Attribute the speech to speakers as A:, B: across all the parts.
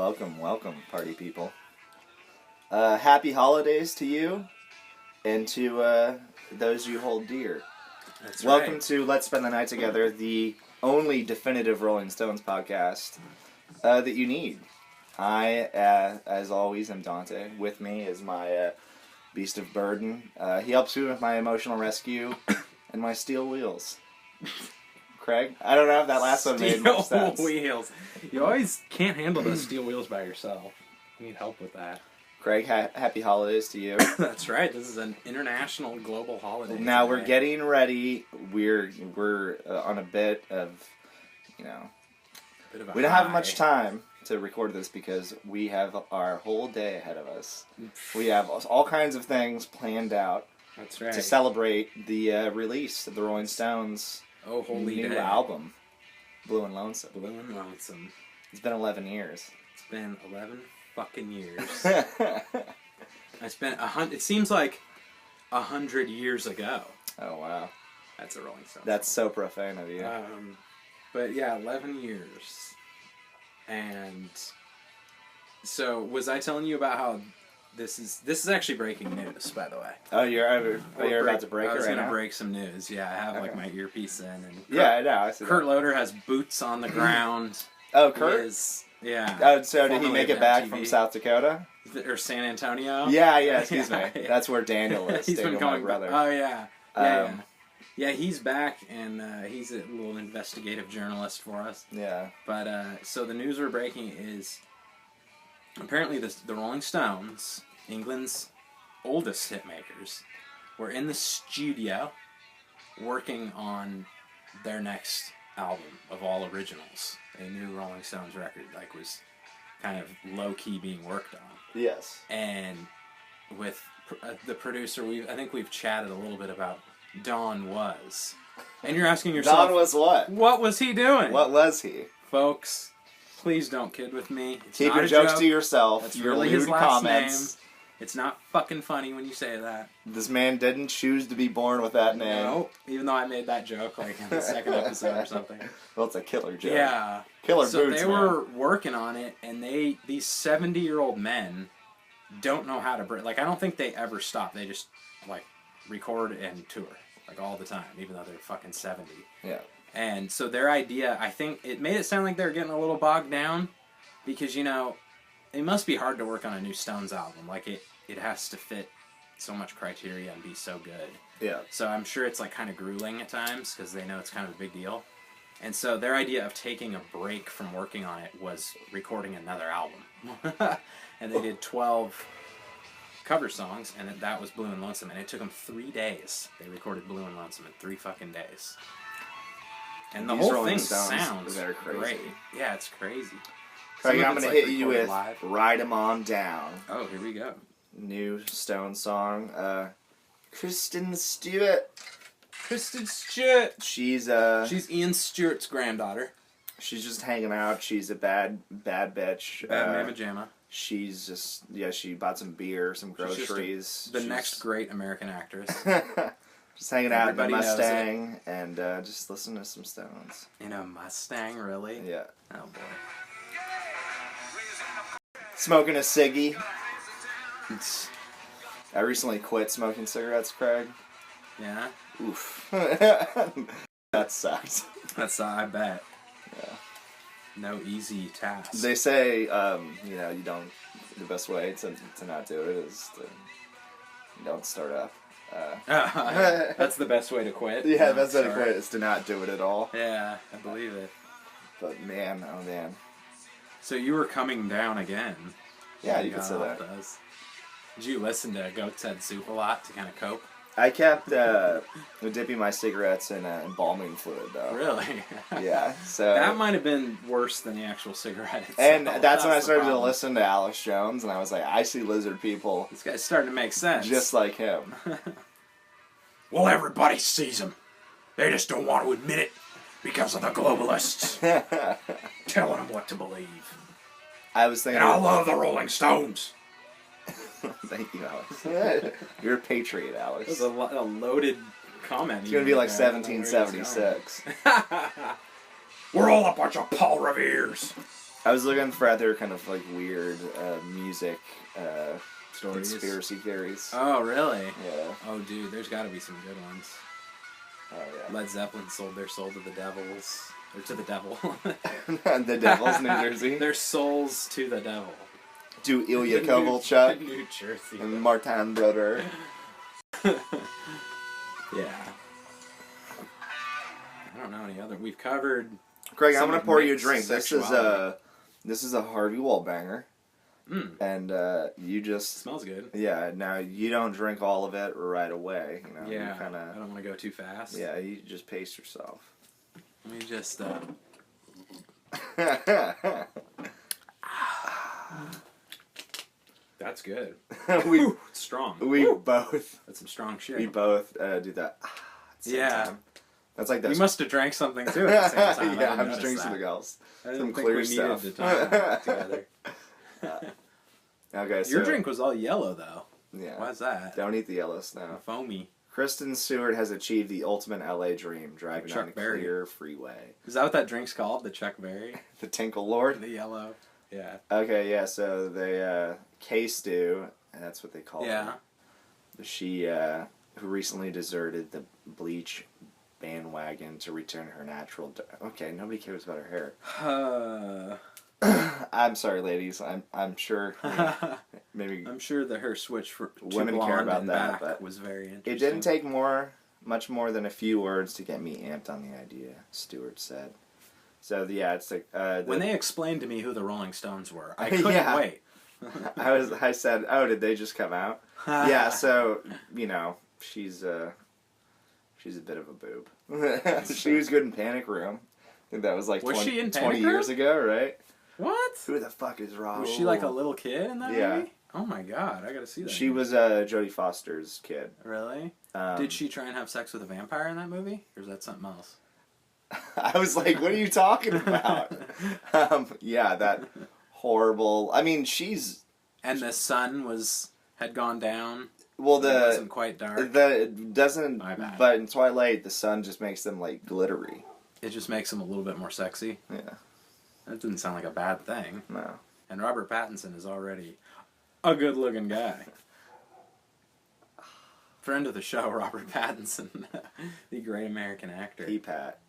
A: Welcome, party people. Happy holidays to you and to those you hold dear.
B: That's
A: Welcome
B: right.
A: to Let's Spend the Night Together, the only definitive Rolling Stones podcast that you need. I, as always, am Dante. With me is my beast of burden. He helps me with my emotional rescue and my steel wheels. Craig? I don't know if that last one made much sense.
B: Steel wheels. You always can't handle those steel wheels by yourself. You need help with that.
A: Craig, happy holidays to you.
B: That's right. This is an international global holiday.
A: Now
B: today.
A: we're getting ready. We're on a bit of, we don't have much time to record this because we have our whole day ahead of us. We have all kinds of things planned out.
B: That's right.
A: To celebrate the release of the Rolling Stones' new album, Blue and Lonesome.
B: Blue and Lonesome.
A: It's been 11 years.
B: It's been 11 fucking years. It seems like 100 years ago.
A: Oh, wow.
B: That's a Rolling Stones.
A: That's so profane of you.
B: But yeah, 11 years. And so, was I telling you about how this is actually breaking news, by the way.
A: Oh, you're about to break it right now?
B: I was going to break some news. Yeah, I have my earpiece in. And
A: I know. I see
B: Kurt
A: that.
B: Loder has boots on the ground.
A: Oh, Kurt?
B: Yeah.
A: Oh, so did he make it back from South Dakota?
B: Or San Antonio?
A: Yeah, excuse me. That's where Daniel is.
B: He's
A: Daniel,
B: been going,
A: my brother.
B: Oh, yeah. Yeah, he's back, and he's a little investigative journalist for us.
A: Yeah.
B: But, so the news we're breaking is, apparently the Rolling Stones, England's oldest hitmakers, were in the studio working on their next album of all originals. A new Rolling Stones record, was kind of low-key being worked on.
A: Yes.
B: And with the producer, I think we've chatted a little bit about Don Was. And you're asking yourself...
A: Don was what?
B: What was he doing?
A: What was he?
B: Folks, please don't kid with me. It's
A: Keep
B: not
A: your
B: a
A: jokes
B: joke.
A: to yourself.
B: That's
A: your
B: really
A: lewd
B: his last
A: comments.
B: name. It's not fucking funny when you say that.
A: This man didn't choose to be born with that name.
B: No, even though I made that joke in the second episode or something.
A: Well, it's a killer joke.
B: Yeah.
A: Killer
B: so
A: boots,
B: they
A: man.
B: were working on it, and these 70-year-old men don't know how to break. I don't think they ever stop. They just, record and tour, all the time, even though they're fucking 70.
A: Yeah.
B: And so their idea, I think, it made it sound like they were getting a little bogged down, because, it must be hard to work on a new Stones album. It has to fit so much criteria and be so good.
A: Yeah.
B: So I'm sure it's kind of grueling at times because they know it's kind of a big deal. And so their idea of taking a break from working on it was recording another album. And they did 12 cover songs, and that was Blue and Lonesome. And it took them 3 days. They recorded Blue and Lonesome in 3 fucking days. And the
A: These
B: whole
A: Rolling
B: thing
A: Stones,
B: sounds
A: they're crazy.
B: great. Yeah, it's crazy.
A: Craig, I'm going to hit you with
B: live.
A: Ride 'Em On Down.
B: Oh, here we go.
A: New Stone song. Kristin Stewart.
B: Kristin Stewart.
A: She's
B: Ian Stewart's granddaughter.
A: She's just hanging out. She's a bad bitch.
B: Bad Mama Jamma.
A: She's just, she bought some beer, some groceries.
B: The next great American actress.
A: Just hanging out in a
B: Everybody knows
A: Mustang and just listening to some Stones.
B: In a Mustang, really?
A: Yeah.
B: Oh, boy.
A: Smoking a ciggy. I recently quit smoking cigarettes, Craig.
B: Yeah?
A: Oof. That sucks.
B: I bet.
A: Yeah.
B: No easy task.
A: They say, you don't, the best way to not do it is to don't start up.
B: That's the best way to quit.
A: Yeah, that's the best way to quit is to not do it at all.
B: Yeah, I believe it.
A: But man, oh man.
B: So you were coming down again.
A: Yeah, you could say that.
B: Did you listen to Goat's Head Soup a lot to kind of cope?
A: I kept dipping my cigarettes in embalming fluid, though.
B: Really?
A: Yeah, so...
B: That might have been worse than the actual cigarette itself.
A: And that's when I started to listen to Alex Jones, and I was like, I see lizard people...
B: This guy's starting to make sense.
A: Just like him.
B: Well, everybody sees him. They just don't want to admit it because of the globalists. Telling them what to believe.
A: I was thinking...
B: And I love the Rolling Stones.
A: Thank you, Alex. You're a patriot, Alex.
B: That was a loaded comment.
A: It's going to be like 1776.
B: We're all a bunch of Paul Reveres.
A: I was looking for other kind of like weird music
B: Stories.
A: conspiracy theories.
B: Oh, really?
A: Yeah.
B: Oh, dude, there's got to be some good ones.
A: Oh yeah.
B: Led Zeppelin sold their soul to the devils. Or to the devil.
A: The Devils, New Jersey.
B: Their souls to the devil.
A: To Ilya Kovalchuk
B: New Jersey.
A: and Martin Broder.
B: Yeah. I don't know any other. We've covered.
A: Craig, I'm
B: some
A: gonna
B: of
A: pour you a
B: Nick's
A: drink.
B: sexuality.
A: This is a Harvey Wallbanger, and you just
B: Smells good.
A: yeah. Now you don't drink all of it right away. You know,
B: Yeah.
A: You kind
B: I
A: of
B: don't want to go too fast.
A: yeah. You just pace yourself.
B: Let me just. That's good.
A: we
B: It's strong.
A: we
B: Woo.
A: both
B: That's some strong shit.
A: we both do that. At the same
B: Yeah.
A: time. That's like
B: We
A: those.
B: must have drank something too at the same time.
A: Yeah,
B: I
A: I'm
B: didn't
A: just drinking
B: notice
A: something else.
B: that. I didn't
A: Some
B: think
A: clear
B: we
A: stuff.
B: needed to time that together.
A: Okay, so
B: Your drink was all yellow though.
A: yeah.
B: Why's that?
A: Don't eat the yellow snow.
B: Foamy.
A: Kristin Stewart has achieved the ultimate LA dream, driving
B: Chuck
A: on a
B: Berry.
A: clear freeway.
B: Is that what that drink's called? The Chuck Berry?
A: The Tinkle Lord.
B: The yellow. Yeah.
A: Okay, yeah. So they K-Stew, and that's what they call
B: Yeah.
A: her. She who recently deserted the bleach bandwagon to return her natural. Okay, nobody cares about her hair. I'm sorry, ladies. I'm sure. Maybe
B: I'm sure that her switch for
A: Women
B: to
A: care
B: blonde
A: about
B: and
A: that,
B: back
A: but
B: was very interesting.
A: it didn't take much more than a few words to get me amped on the idea. Stewart said. So yeah, it's like
B: when they explained to me who the Rolling Stones were, I couldn't
A: Yeah.
B: wait.
A: I said, oh, did they just come out? Yeah, so you know, she's a bit of a boob. She was good in Panic Room. I think that was like
B: Was
A: 20,
B: she in
A: 20
B: Panic
A: years
B: Room?
A: ago, right?
B: What?
A: Who the fuck is Rob?
B: Was she like a little kid in that
A: Yeah.
B: movie? Oh my god, I gotta see that.
A: She was Jodie Foster's kid.
B: Really? Did she try and have sex with a vampire in that movie? Or is that something else?
A: I was like, what are you talking about? Yeah, that horrible. I mean, she's
B: And the sun had gone down.
A: well.
B: It wasn't quite dark.
A: It doesn't.
B: My bad.
A: But in Twilight, the sun just makes them like glittery.
B: It just makes them a little bit more sexy.
A: Yeah.
B: That didn't sound like a bad thing.
A: No.
B: And Robert Pattinson is already a good-looking guy. Friend of the show, Robert Pattinson, the great American actor.
A: P-Pat.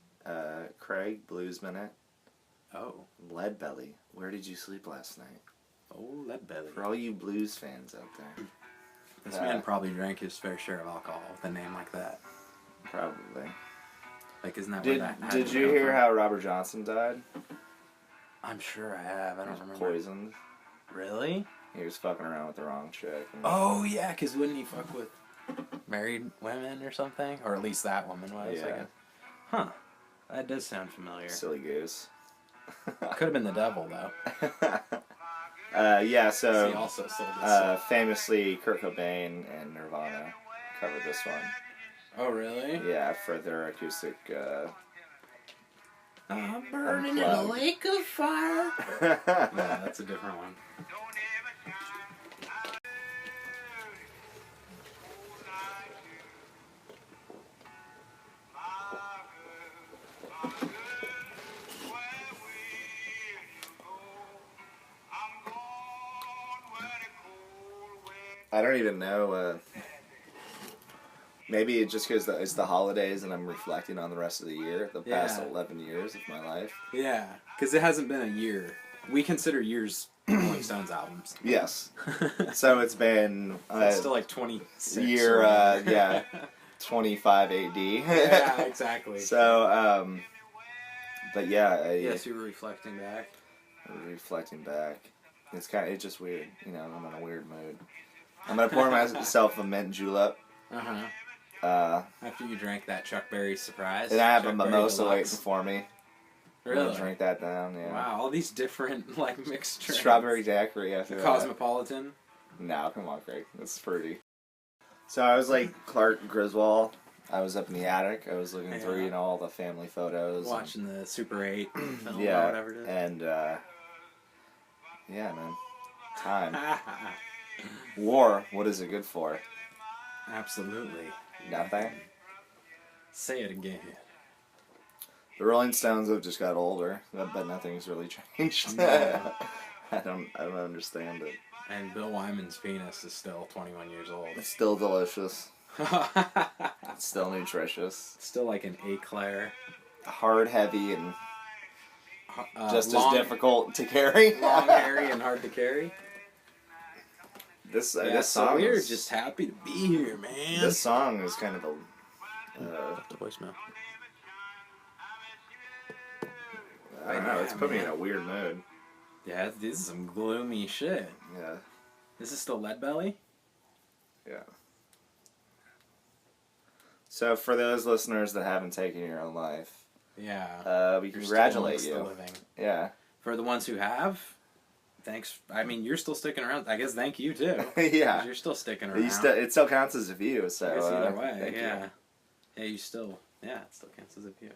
A: Craig, Blues Minute.
B: Oh.
A: Lead Belly. Where did you sleep last night?
B: Oh, lead belly.
A: For all you blues fans out there.
B: This man probably drank his fair share of alcohol with a name like that.
A: Probably.
B: Like, isn't that where
A: Did
B: that had
A: Did
B: to
A: you
B: come
A: hear
B: from?
A: how Robert Johnson died?
B: I'm sure I have. I
A: He
B: don't
A: was
B: remember.
A: poisoned.
B: Really?
A: He was fucking around with the wrong chick. And
B: Oh, yeah, because wouldn't he fuck with married women or something? Or at least that woman was, I
A: Yeah.
B: guess. Huh. That does sound familiar.
A: Silly goose.
B: Could have been the devil, though.
A: Yeah,
B: 'Cause he
A: so
B: also sold his soul.
A: famously Kurt Cobain and Nirvana covered this one.
B: Oh, really?
A: Yeah, for their acoustic.
B: I'm burning in a
A: Unplugged.
B: lake of fire. No, that's a different one.
A: I don't even know. Maybe it's just because it's the holidays and I'm reflecting on the rest of the year, the past
B: Yeah.
A: 11 years of my life.
B: Yeah, because it hasn't been a year. We consider years Rolling Stones albums.
A: Yes. So it's been
B: It's still like 26.
A: year,
B: or whatever.
A: yeah, 25 AD.
B: Yeah, exactly.
A: So, but yeah,
B: Yes, you were reflecting back.
A: reflecting back, it's just weird. You know, I'm in a weird mood. I'm gonna pour myself a mint julep.
B: Uh-huh. After you drank that Chuck Berry surprise.
A: And I have a
B: Chuck Berry
A: mimosa
B: Deluxe.
A: waiting for me. I'm
B: Really?
A: gonna drink that down. Yeah.
B: Wow, all these different like mixed drinks.
A: Strawberry daiquiri after that.
B: Cosmopolitan.
A: No, come on, Craig. That's fruity. So I was like Clark Griswold. I was up in the attic. I was looking through, you know, all the family photos.
B: Watching the Super 8 film
A: Yeah,
B: or whatever it is.
A: and yeah, man. Time. War. What is it good for?
B: Absolutely.
A: Nothing.
B: Say it again.
A: The Rolling Stones have just got older, but nothing's really changed.
B: No.
A: I don't understand it.
B: And Bill Wyman's penis is still 21 years old.
A: It's still delicious. It's still nutritious.
B: Still like an eclair.
A: Hard, heavy, and just
B: long,
A: as difficult to carry.
B: Long, hairy, and hard to carry.
A: This
B: So
A: song
B: we're
A: is,
B: just happy to be here, man.
A: This song is kind of a...
B: the voicemail.
A: I don't know, it's put me in a weird mood.
B: Yeah, this is some gloomy shit.
A: Yeah.
B: This is still Leadbelly?
A: Yeah. So for those listeners that haven't taken your own life,
B: yeah,
A: we congratulate
B: still
A: you.
B: living.
A: Yeah.
B: For the ones who have, thanks. I mean, you're still sticking around. I guess thank you too.
A: Yeah.
B: 'Cause you're still sticking around.
A: It still counts as a view, so
B: I guess either way, yeah.
A: you.
B: Yeah, you still. Yeah, it still counts as a view.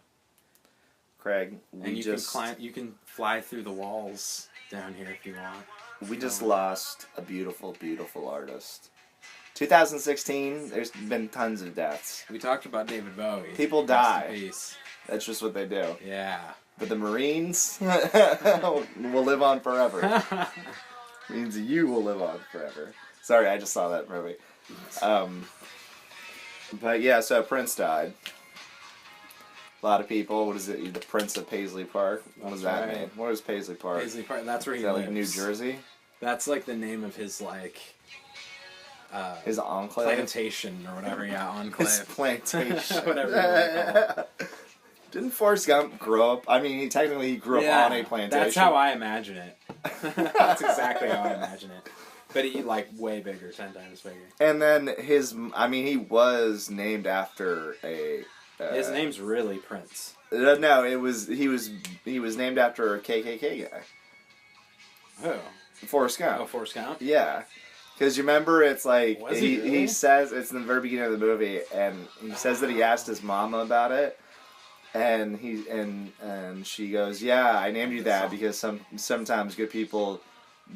A: Craig,
B: And you can climb. You can fly through the walls down here if you want.
A: We just lost a beautiful, beautiful artist. 2016, there's been tons of deaths.
B: We talked about David Bowie.
A: People
B: Rest
A: die.
B: in peace.
A: That's just what they do.
B: Yeah.
A: But the Marines will live on forever. Means you will live on forever. Sorry, I just saw that movie. But yeah, so Prince died. A lot of people. What is it? The Prince of Paisley Park. What does that mean? What is Paisley Park?
B: Paisley Park. That's where
A: Is
B: he
A: that
B: lives.
A: like New Jersey?
B: That's like the name of his
A: His enclave.
B: plantation or whatever. Yeah, enclave.
A: His plantation.
B: Whatever you want to call it.
A: Didn't Forrest Gump grow up? I mean, he grew up on a plantation.
B: That's how I imagine it. That's exactly how I imagine it. But he like way bigger, 10 times bigger.
A: And then he was named after a.
B: His name's really Prince.
A: No, he was named after a KKK guy.
B: Who?
A: Forrest Gump.
B: Oh, Forrest Gump?
A: Yeah. Because you remember, it's like,
B: Was he really?
A: he says, it's in the very beginning of the movie, and he says that he asked his mama about it, and she goes, yeah, I named you that because sometimes good people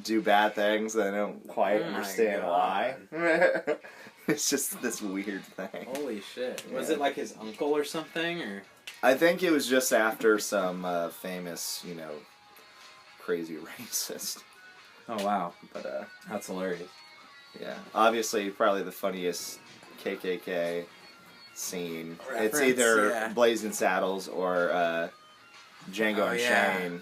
A: do bad things, and I don't quite understand why. It's just this weird thing.
B: Holy shit. Was it like his uncle or something, or?
A: I think it was just after some famous, crazy racist.
B: Oh, wow.
A: But,
B: That's hilarious.
A: yeah. Obviously, probably the funniest KKK scene.
B: Reference,
A: It's either
B: yeah.
A: Blazing Saddles or Django and
B: yeah.
A: Shane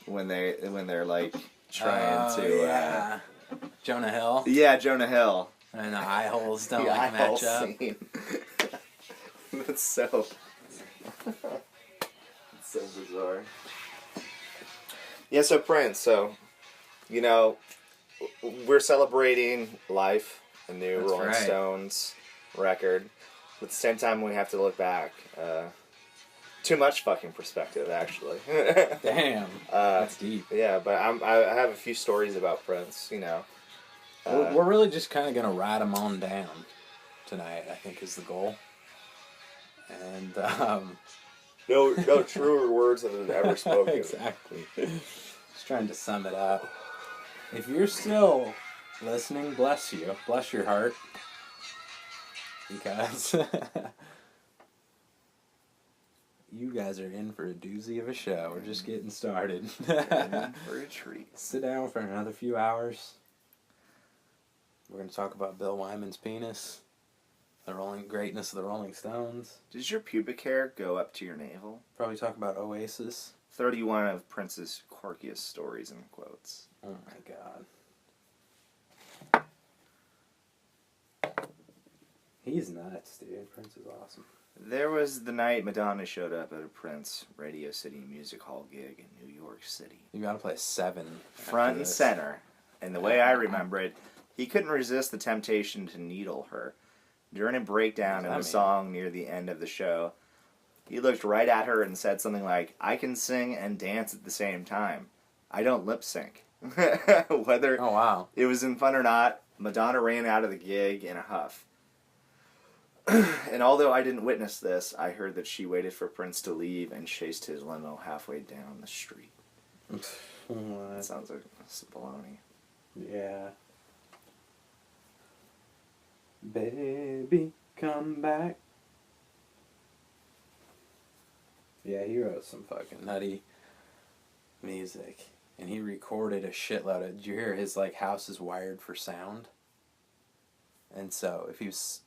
A: when they're like trying to.
B: Yeah. Jonah Hill.
A: Yeah, Jonah Hill.
B: And the eye holes don't
A: The
B: like
A: eye hole
B: match up.
A: scene. That's so. It's so bizarre. Yeah, so Prince. So, we're celebrating life, a new
B: That's
A: Rolling
B: right.
A: Stones record. But at the same time, we have to look back. Too much fucking perspective, actually.
B: Damn. That's deep.
A: Yeah, but I have a few stories about Prince.
B: We're really just kind of going to rat him on down tonight, I think, is the goal. And,
A: no truer words than have ever spoken.
B: Exactly. Just trying to sum it up. If you're still listening, bless you. Bless your heart. Because you guys are in for a doozy of a show. We're just getting started.
A: For a treat.
B: Sit down for another few hours. We're going to talk about Bill Wyman's penis, the greatness of the Rolling Stones.
A: Does your pubic hair go up to your navel?
B: Probably talk about Oasis.
A: 31 of Prince's quirkiest stories and quotes.
B: Oh my god. He's nuts, dude. Prince is awesome.
A: There was the night Madonna showed up at a Prince Radio City Music Hall gig in New York City.
B: You gotta play 7.
A: Front and center. And the way I remember it, he couldn't resist the temptation to needle her. During a breakdown in the song near the end of the show, he looked right at her and said something like, I can sing and dance at the same time. I don't lip sync. Whether
B: Oh, wow.
A: it was in fun or not, Madonna ran out of the gig in a huff. And although I didn't witness this, I heard that she waited for Prince to leave and chased his limo halfway down the street. That sounds like baloney.
B: Yeah. Baby, come back. Yeah, he wrote some fucking nutty music. And he recorded a shitload of... Did you hear his, like, house is wired for sound? And so, if he was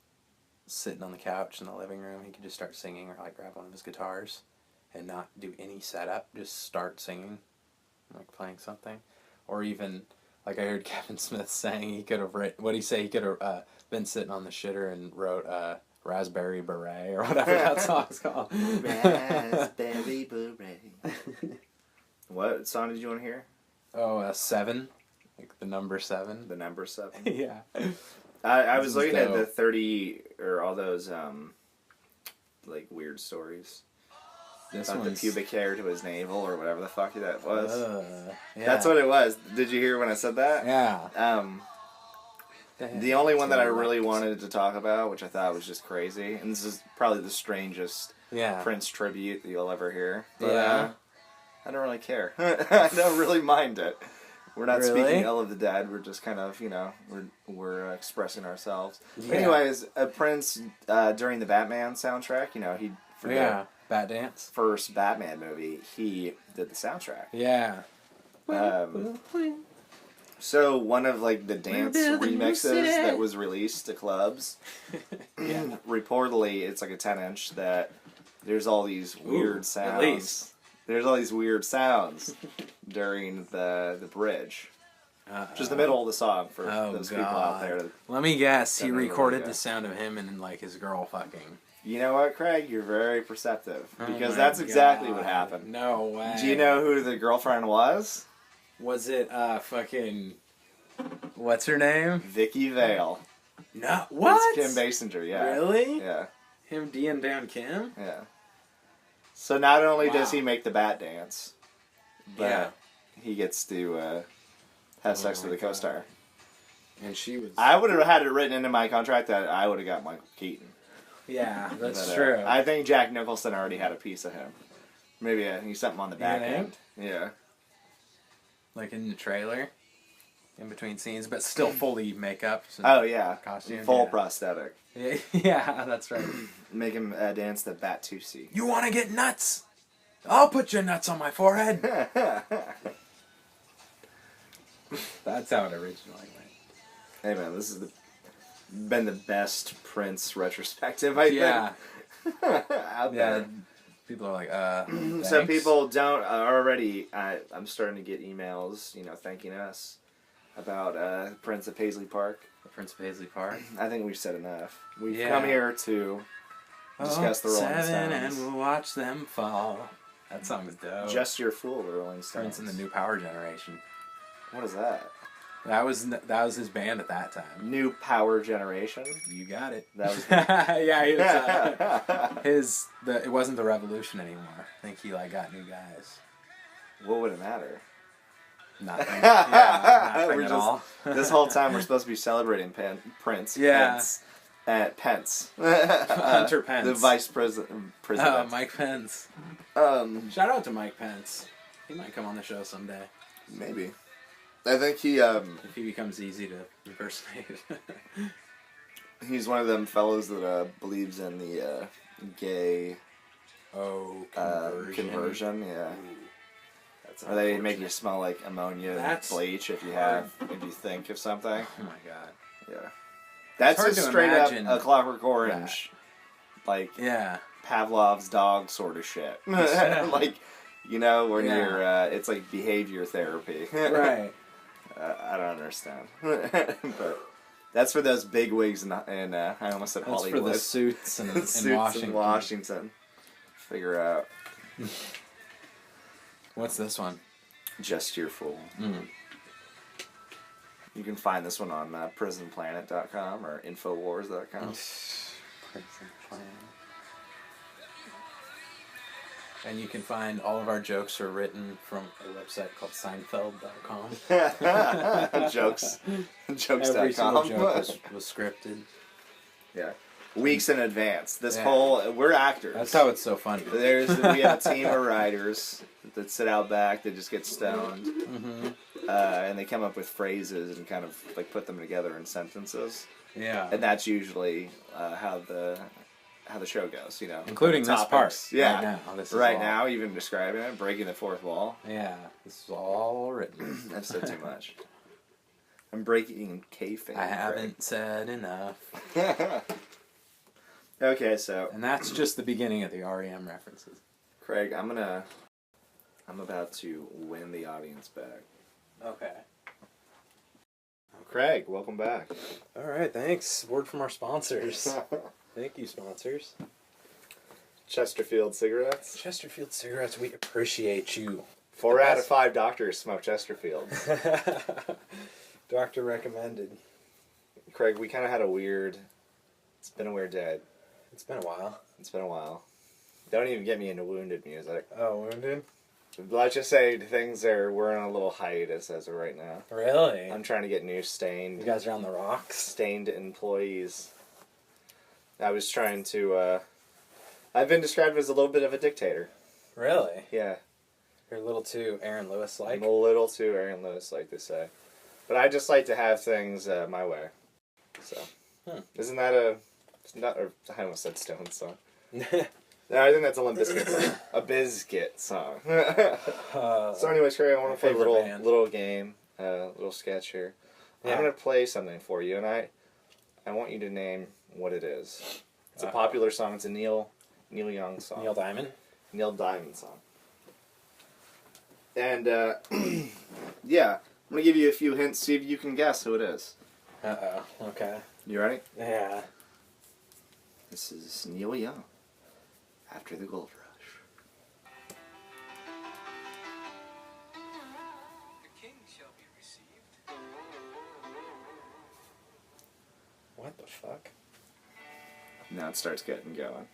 B: sitting on the couch in the living room, he could just start singing or, like, grab one of his guitars and not do any setup. Just start singing, like, playing something. Or even, like, I heard Kevin Smith saying he could have written... What'd he say? He could have been sitting on the shitter and wrote, Raspberry Beret, or whatever that song's called.
A: Raspberry Beret. What song did you want to hear?
B: Oh, 7. Like the number 7.
A: The number 7?
B: Yeah.
A: I was looking at the 30, or all those, like, weird stories.
B: This
A: about the
B: one's...
A: pubic hair to his navel, or whatever the fuck that was.
B: Yeah.
A: That's what it was. Did you hear when I said that?
B: Yeah.
A: The only one that I really wanted to talk about, which I thought was just crazy, and this is probably the strangest Prince tribute that you'll ever hear. But, I don't really care. I don't really mind it. We're not speaking ill of the dead. We're just kind of, we're expressing ourselves. Yeah. Anyways, Prince, during the Batman soundtrack, he...
B: Bat Dance.
A: First Batman movie, he did the soundtrack.
B: Yeah.
A: So one of, like, the dance remixes that was released to clubs, reportedly, it's like a 10-inch that there's all these weird sounds.
B: At least.
A: There's all these weird sounds during the bridge. Which is the middle of the song for those people out there.
B: Let me guess, he recorded the sound of him and, like, his girl fucking.
A: You know what, Craig? You're very perceptive. Because that's exactly what happened.
B: No way.
A: Do you know who the girlfriend was?
B: Was it, fucking... What's her name?
A: Vicky Vale.
B: No, what?
A: It's Kim Basinger, yeah.
B: Really?
A: Yeah.
B: Him D'ing down Kim?
A: Yeah. So not only does he make the bat dance, but he gets to have sex with a co-star.
B: And she was...
A: I would have had it written into my contract that I would have got Michael Keaton.
B: Yeah, that's true.
A: I think Jack Nicholson already had a piece of him. Maybe he's something on the back end. Yeah.
B: Like in the trailer? In between scenes, but still fully makeup.
A: Oh, yeah.
B: Costume.
A: Full prosthetic.
B: Yeah, that's right.
A: Make him dance the Batusi.
B: You want to get nuts? I'll put your nuts on my forehead. That's how it originally went.
A: Hey, man, this has been the best Prince retrospective, I think. Out there.
B: People are like,
A: So people don't already... I'm starting to get emails, thanking us about Prince of Paisley Park.
B: The Prince of Paisley Park?
A: I think we've said enough. We've come here to discuss the Rolling Stones.
B: And we'll watch them fall. That song's dope.
A: Just Your Fool, the Rolling Stones.
B: Prince and the New Power Generation.
A: What is that?
B: That was his band at that time.
A: New Power Generation?
B: You got it.
A: That was
B: he was, it wasn't the Revolution anymore. I think he got new guys.
A: What would it matter?
B: Nothing. Nothing at all.
A: This whole time we're supposed to be celebrating Prince.
B: Yeah.
A: Pence.
B: Hunter Pence.
A: The vice president.
B: Oh, Mike Pence. Shout out to Mike Pence. He might come on the show someday.
A: Maybe. I think he...
B: if he becomes easy to impersonate.
A: He's one of them fellows that believes in the gay... conversion, yeah. Or they make you smell like ammonia and bleach if you think of something.
B: Oh my god.
A: Yeah. That's just straight up a Clockwork Orange. Like, Pavlov's dog sort of shit. Like, when you're, it's like behavior therapy.
B: Right.
A: I don't understand. But that's for those big wigs in I almost said Hollywood.
B: That's for the suits in
A: Washington. Figure out.
B: What's this one?
A: Just Your Fool. Mm. You can find this one on prisonplanet.com or infowars.com.
B: Prison Planet. And you can find all of our jokes are written from a website called Seinfeld.com.
A: Jokes.com.
B: Every single joke was scripted.
A: Yeah. Weeks in advance. We're actors.
B: That's how it's so funny.
A: We have a team of writers that sit out back, that just get stoned, and they come up with phrases and kind of put them together in sentences.
B: Yeah.
A: And that's usually how how the show goes, you know.
B: Including this part.
A: Yeah.
B: Right now. This is
A: Right
B: all,
A: now, even describing it, breaking the fourth wall.
B: Yeah. This is all written.
A: I've said too much. I'm breaking kayfabe.
B: I haven't said enough.
A: Okay, so...
B: And that's just the beginning of the REM references.
A: Craig, I'm about to win the audience back.
B: Okay.
A: Craig, welcome back.
B: All right, thanks. Word from our sponsors. Thank you, sponsors.
A: Chesterfield cigarettes.
B: Chesterfield cigarettes, we appreciate you.
A: 4 out of 5 doctors smoke Chesterfields.
B: Doctor recommended.
A: Craig, we kind of had it's been a weird day.
B: It's been a while.
A: It's been a while. Don't even get me into Wounded music.
B: Oh, Wounded?
A: Let's just say we're on a little hiatus as of right now.
B: Really?
A: I'm trying to get new Stained.
B: You guys are on the rocks?
A: Stained employees. I was trying to, I've been described as a little bit of a dictator.
B: Really?
A: Yeah.
B: You're a little too Aaron Lewis-like?
A: I'm a little too Aaron Lewis, like to say. But I just like to have things my way. So, isn't that I almost said Stone song. No, I think that's a Limp Bizkit song. A Bizkit song. So anyways, Craig, I want to play a little game, little sketch here. Yeah. I'm going to play something for you, and I want you to name what it is. It's a popular song. It's a Neil Young song.
B: Neil Diamond?
A: Neil Diamond song. And, yeah, I'm going to give you a few hints, see if you can guess who it is.
B: Uh-oh, okay.
A: You ready?
B: Yeah.
A: This is Neil Young, After the Gold Rush.
C: The king shall be received.
B: What the fuck?
A: Now it starts getting going.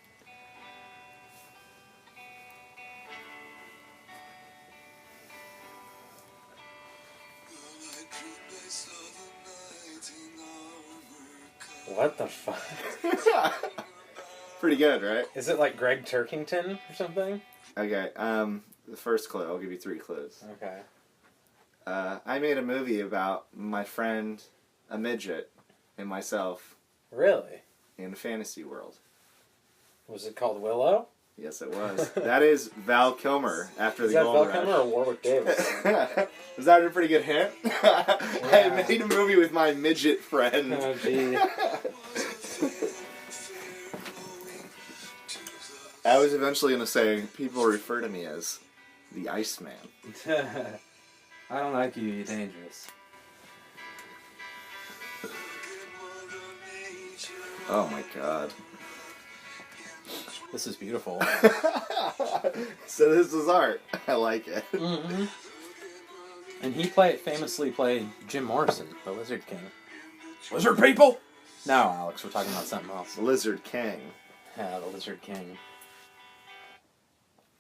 B: What the fuck?
A: Pretty good, right?
B: Is it like Greg Turkington or something?
A: Okay, the first clue, I'll give you 3 clues.
B: Okay.
A: I made a movie about my friend, a midget, and myself.
B: Really?
A: In a fantasy world.
B: Was it called Willow?
A: Yes, it was. That is Val Kilmer, After the Gold Rush.
B: Is that Val Kilmer or Warwick Davis?
A: Was that a pretty good hint? I made a movie with my midget friend.
B: Oh, gee.
A: I was eventually going to say, people refer to me as the Iceman.
B: I don't like you, you're dangerous.
A: Oh my god.
B: This is beautiful.
A: So this is art. I like it.
B: Mm-hmm. And he famously played Jim Morrison, the Lizard King. Lizard people? No, Alex, we're talking about something else.
A: Lizard King.
B: Yeah, the Lizard King.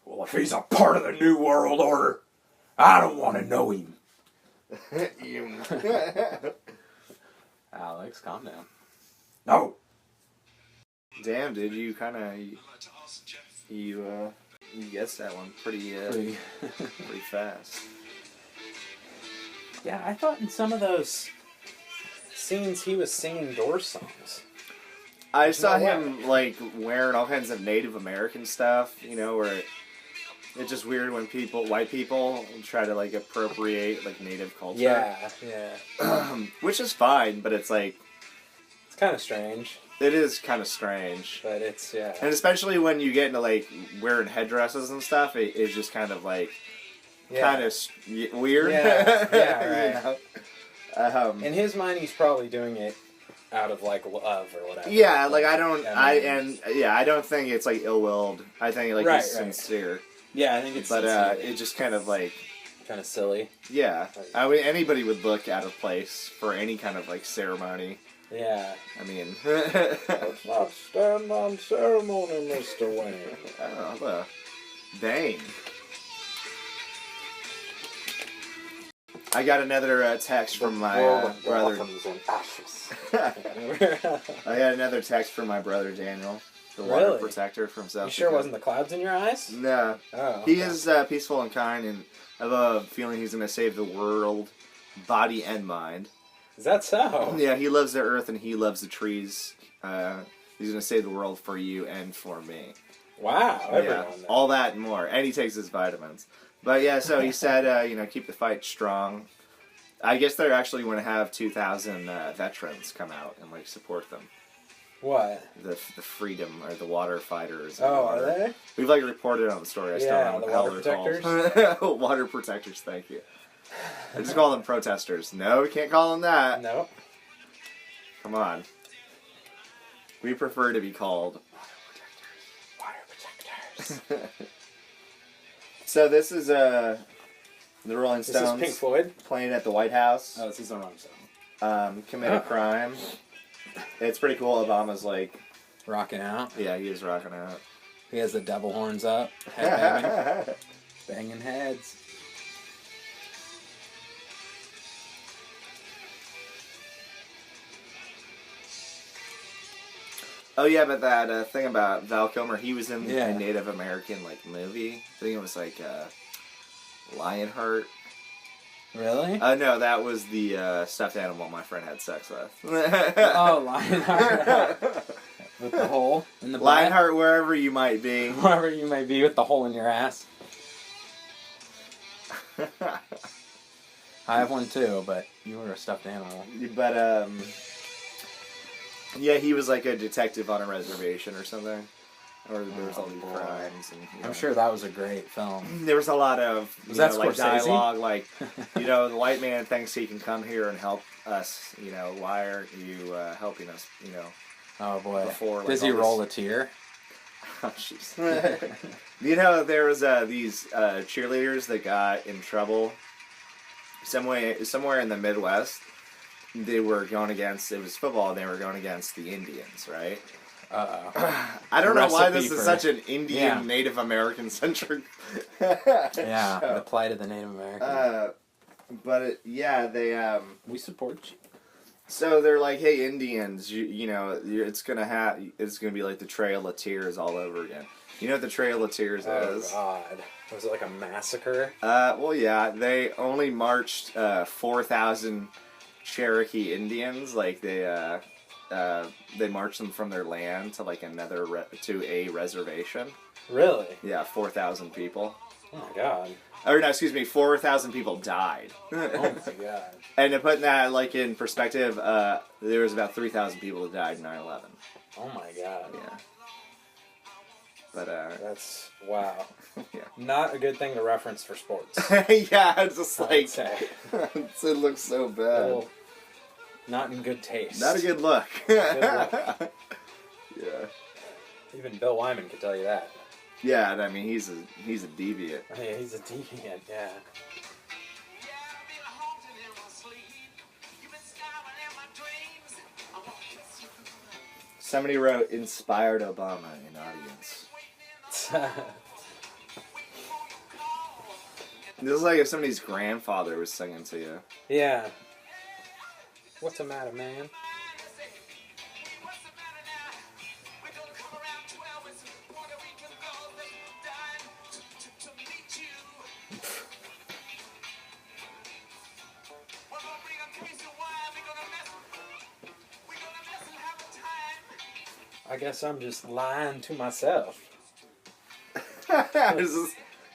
B: Well, if he's a part of the New World Order, I don't want to know him. Alex, calm down. No.
A: Damn, dude, you kind of you guessed that one pretty fast.
B: Yeah, I thought in some of those scenes he was singing Doors songs.
A: I saw him like wearing all kinds of Native American stuff, you know, where it's just weird when white people try to like appropriate like Native culture.
B: Yeah.
A: Which is fine, but it's like
B: it's kind of strange.
A: It is kind of strange.
B: But it's, yeah. And
A: especially when you get into, like, wearing headdresses and stuff, it's just kind of, like, kind of weird.
B: Yeah, right.
A: You know?
B: In his mind, he's probably doing it out of, like, love or whatever.
A: Yeah, like, I don't think it's, like, ill-willed. I think, like, it's sincere.
B: Yeah, I think it's sincere. But
A: it's just kind of, like...
B: kind of silly.
A: Yeah. I mean, anybody would look out of place for any kind of, like, ceremony.
B: Yeah.
A: I mean...
B: Let's not stand on ceremony, Mr. Wayne.
A: Oh, dang. I got another text from my brother. I got another text from my brother Daniel, the water protector from South
B: You sure it wasn't the clouds in your eyes?
A: No.
B: Oh, okay.
A: He is peaceful and kind, and I have a feeling he's going to save the world, body and mind.
B: Is that so?
A: Yeah, he loves the earth and he loves the trees. He's going to save the world for you and for me.
B: Wow, everyone.
A: Yeah, all that and more. And he takes his vitamins. But yeah, so he said, keep the fight strong. I guess they're actually going to have 2,000 veterans come out and like support them.
B: What?
A: The freedom or the water fighters.
B: Oh, are they?
A: We've like reported on the story. I still don't know
B: the
A: how
B: water
A: they're
B: protectors.
A: called. Water protectors. Thank you. I just call them protesters. No, we can't call them that.
B: No.
A: Come on. We prefer to be called
B: Water protectors.
A: So this is the Rolling Stones.
B: This is Pink Floyd
A: Playing at the White House.
B: Oh, this is the Rolling Stones.
A: Commit a crime. It's pretty cool. Obama's like
B: rocking out.
A: Yeah, he is rocking out.
B: He has the devil horns up, head banging, banging heads.
A: Oh yeah, but that thing about Val Kilmer, he was in a Native American like movie. I think it was like Lionheart.
B: Really?
A: No, that was the stuffed animal my friend had sex with.
B: Oh, Lionheart. With the hole in the butt?
A: Lionheart, wherever you might be.
B: Wherever you may be with the hole in your ass. I have one too, but you were a stuffed animal.
A: But, yeah, he was like a detective on a reservation or something. Or there was all these crimes. And,
B: I'm sure that was a great film.
A: There was a lot of
B: Scorsese?
A: dialogue, like, the white man thinks he can come here and help us, why aren't you helping us,
B: Oh boy.
A: Before, like,
B: does he roll a tear?
A: Oh, jeez. There was these cheerleaders that got in trouble somewhere in the Midwest. They were going against, it was football, and they were going against the Indians, right? I don't know why this is such an Indian, Native American centric.
B: Yeah, the plight of the Native American.
A: But they
B: we support you.
A: So they're like, hey, Indians, it's gonna be like the Trail of Tears all over again. You know what the Trail of Tears is?
B: Oh God, was it like a massacre?
A: Well, yeah, they only marched 4,000 Cherokee Indians, like they marched them from their land to like to a reservation.
B: Really?
A: Yeah, 4,000 people.
B: Oh my God.
A: Or no, excuse me, 4,000 people died.
B: Oh my God.
A: And to put that like in perspective, there was about 3,000 people that died in 9/11.
B: Oh my God.
A: Yeah. But
B: that's wow.
A: Yeah.
B: Not a good thing to reference for sports.
A: Yeah, it's just like it looks so bad.
B: Well, not in good taste.
A: Not a good look.
B: Yeah. Even Bill Wyman could tell you that.
A: Yeah, and I mean he's a deviant.
B: Yeah, he's a deviant. Yeah.
A: Somebody wrote inspired Obama in audience. This is like if somebody's grandfather was singing to you.
B: Yeah. What's the matter, man? I guess I'm just lying to myself.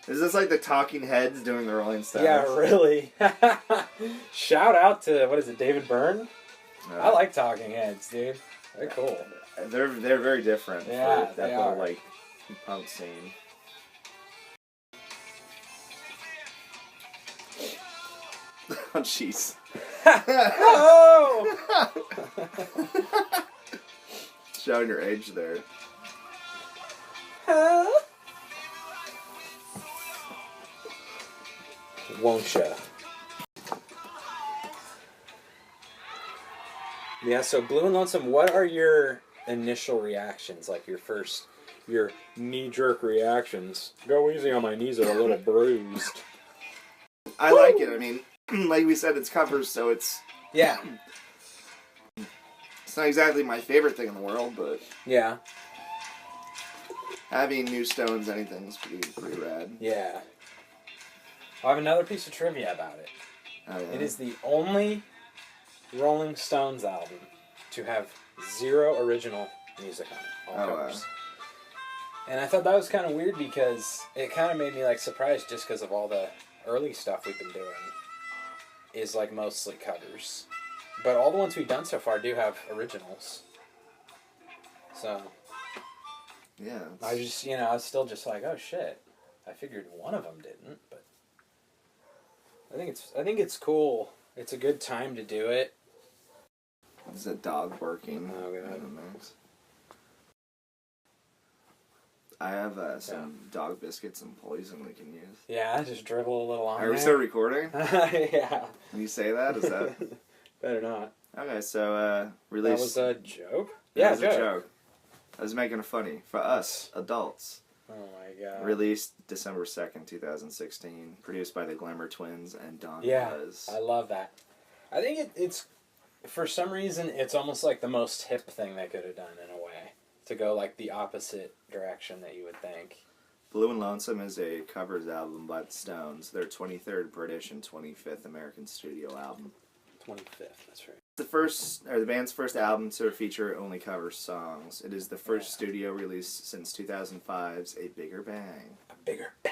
A: Is this like the Talking Heads doing the Rolling Stones?
B: Yeah, really. Shout out to, what is it, David Byrne? I like Talking Heads, dude. They're cool.
A: They're very different.
B: Yeah,
A: for that whole like punk scene. Oh jeez.
B: Oh!
A: Showing your age there.
B: Won't ya? Yeah, so Blue and Lonesome, what are your initial reactions? Like your knee-jerk reactions? Go easy on my knees, are a little bruised.
A: I like it. I mean, like we said, it's covers, so it's...
B: Yeah.
A: It's not exactly my favorite thing in the world, but...
B: Yeah.
A: Having new Stones anything is pretty rad.
B: Yeah. I have another piece of trivia about it.
A: Oh, yeah.
B: It is the only Rolling Stones album to have 0 original music on it, all
A: Oh, wow.
B: covers. And I thought that was kind of weird because it kind of made me like surprised just because of all the early stuff we've been doing is like mostly covers. But all the ones we've done so far do have originals. So
A: Yeah.
B: I just, I was still just like, oh shit. I figured one of them didn't, but I think it's cool. It's a good time to do it.
A: There's a dog barking.
B: Oh, God.
A: in the mix. I have some dog biscuits and poison we can use.
B: Yeah, just dribble a little on
A: Are we
B: there.
A: still recording?
B: Yeah.
A: When you say that, is that...
B: Better not.
A: Okay, so,
B: That
A: released...
B: was a joke?
A: That
B: Yeah,
A: was a joke. I was making it funny. For us, adults.
B: Oh my god.
A: Released December 2nd, 2016. Produced by the Glamour Twins and Don
B: Yeah,
A: Buzz.
B: I love that. I think it's, for some reason, it's almost like the most hip thing they could have done in a way. To go like the opposite direction that you would think.
A: Blue and Lonesome is a covers album by the Stones. Their 23rd British and 25th American studio album.
B: 25th, that's right.
A: The band's first album to feature only cover songs. It is the first studio release since 2005's A Bigger Bang.
B: A bigger bang.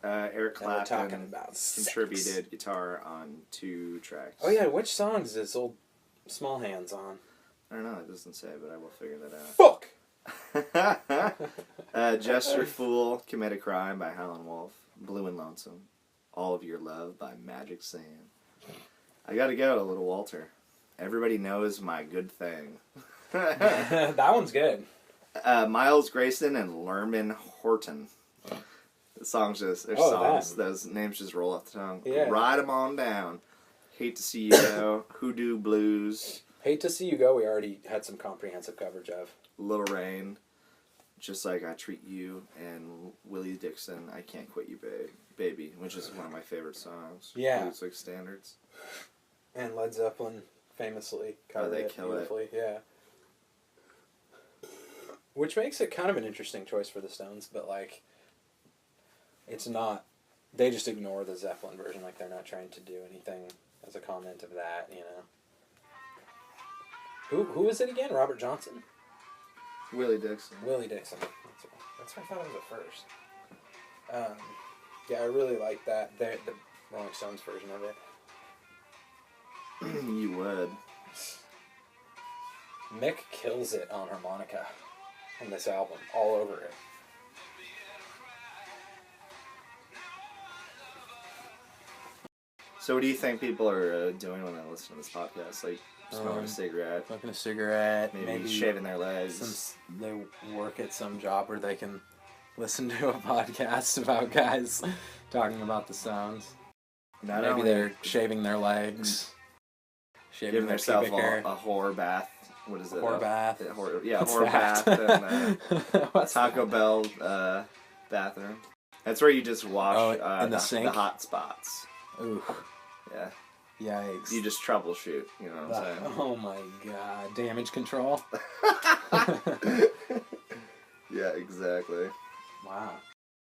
A: Eric
B: And we're talking
A: Clapton
B: about
A: contributed
B: sex.
A: guitar on 2 tracks.
B: Oh yeah, which songs is old Small Hands on?
A: I don't know, it doesn't say, but I will figure that out.
B: Fuck!
A: Just Your Fool, Commit a Crime by Howlin' Wolf. Blue and Lonesome, All of Your Love by Magic Sam. I gotta go, Little Walter. Everybody knows my good thing.
B: That one's good.
A: Miles Grayson and Lerman Horton. The songs just, their
B: Oh,
A: songs,
B: that.
A: those names just roll off the tongue.
B: Yeah.
A: Write them on down. Hate to See You Go, Hoodoo Blues,
B: Hate to See You Go, we already had some comprehensive coverage of.
A: Little Rain, Just Like I Treat You, and Willie Dixon, I Can't Quit You Baby, which is one of my favorite songs.
B: Yeah.
A: Blues like standards.
B: And Led Zeppelin famously covered
A: they
B: it
A: kill it.
B: beautifully. Yeah. Which makes it kind of an interesting choice for the Stones, but like, it's not. They just ignore the Zeppelin version, like they're not trying to do anything as a comment of that, Who is it again? Robert Johnson?
A: Willie Dixon.
B: Willie Dixon. That's what I thought it was at first. Yeah, I really like that. The Rolling Stones version of it.
A: You would.
B: Mick kills it on harmonica on this album, all over it.
A: So what do you think people are doing when they listen to this podcast? Like, smoking a cigarette,
B: Smoking a cigarette,
A: maybe shaving their legs.
B: Since they work at some job where they can listen to a podcast about guys talking about the Stones.
A: Not
B: Maybe
A: only
B: they're shaving their legs, shaving
A: giving
B: their
A: themselves
B: pubic hair.
A: a whore bath. What is it?
B: Whore bath.
A: What's whore
B: that?
A: bath and
B: What's
A: Taco
B: that?
A: Bell bathroom. That's where you just wash
B: in the sink?
A: the hot spots.
B: Ooh,
A: Yeah.
B: yikes.
A: You just troubleshoot, you know what I'm saying?
B: Oh my god, damage control?
A: Yeah, exactly.
B: Wow.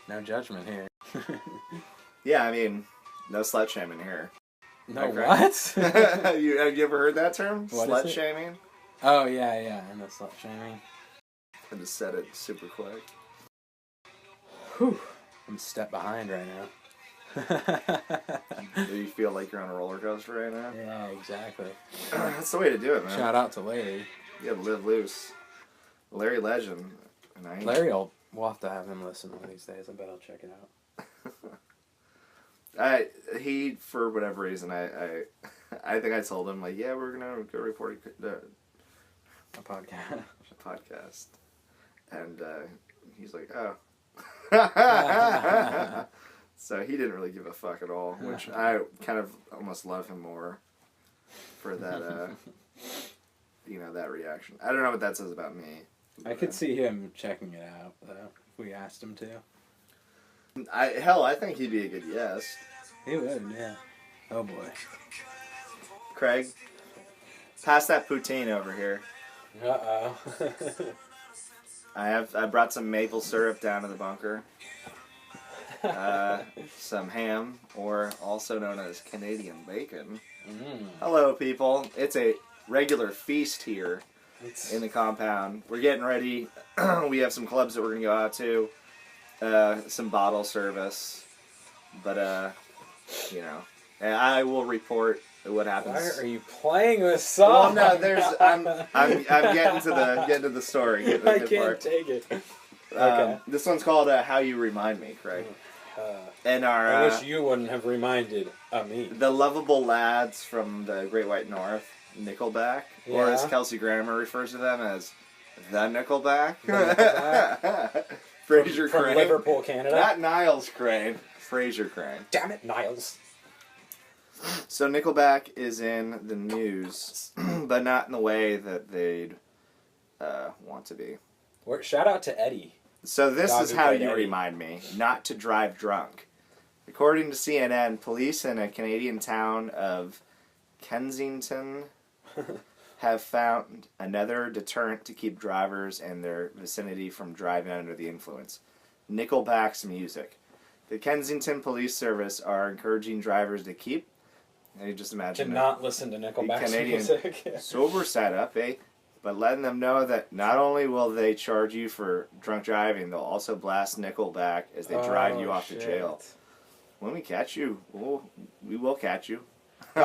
B: No judgment here.
A: Yeah, I mean, no slut shaming here.
B: No,
A: Okay.
B: what?
A: Have you ever heard that term?
B: What
A: Slut
B: is it?
A: shaming?
B: Oh, yeah, I know slut shaming.
A: I just said it super quick.
B: Whew. I'm a step behind right now.
A: Do you feel like you're on a roller coaster right now?
B: Yeah, exactly.
A: That's the way to do it, man.
B: Shout out to Larry.
A: You gotta live loose. Larry Legend. And I ain't-
B: Larry, we'll have to have him listen one of these days. I bet I'll check it out.
A: He, for whatever reason, I think I told him, like, yeah, we're gonna go record
B: A podcast.
A: a podcast. And he's like, oh. So he didn't really give a fuck at all, which I kind of almost love him more for that, that reaction. I don't know what that says about me.
B: I could see him checking it out, though, if we asked him to.
A: I think he'd be a good guest.
B: He would, yeah. Oh, boy.
A: Craig, pass that poutine over here.
B: Uh-oh.
A: I brought some maple syrup down to the bunker. Some ham, or also known as Canadian bacon.
B: Mm.
A: Hello, people. It's a regular feast here in the compound. We're getting ready. We have some clubs that we're going to go out to. Some bottle service. But, you know, and I will report what happens.
B: Why are you playing this song?
A: Well, no, I'm getting to the story.
B: I can't take it. Okay.
A: This one's called "How You Remind Me," Craig. And
B: I wish you wouldn't have reminded me.
A: The lovable lads from the Great White North, Nickelback, or as Kelsey Grammer refers to them as the Nickelback. Fraser
B: from
A: Crane,
B: Liverpool, Canada.
A: not Niles Crane. Fraser Crane.
B: Damn it, Niles.
A: So Nickelback is in the news, but not in the way that they'd want to be.
B: Shout out to Eddie.
A: So this
B: Dog
A: is
B: who
A: how
B: played
A: you
B: Eddie.
A: remind me not to drive drunk. According to CNN, police in a Canadian town of Kensington have found another deterrent to keep drivers in their vicinity from driving under the influence: Nickelback's music. The Kensington Police Service are encouraging drivers to keep, you just imagine,
B: To not listen to Nickelback's
A: Canadian
B: music.
A: sober setup, but letting them know that not only will they charge you for drunk driving, they'll also blast Nickelback as they drive you off to jail. When we catch you, we will catch you. All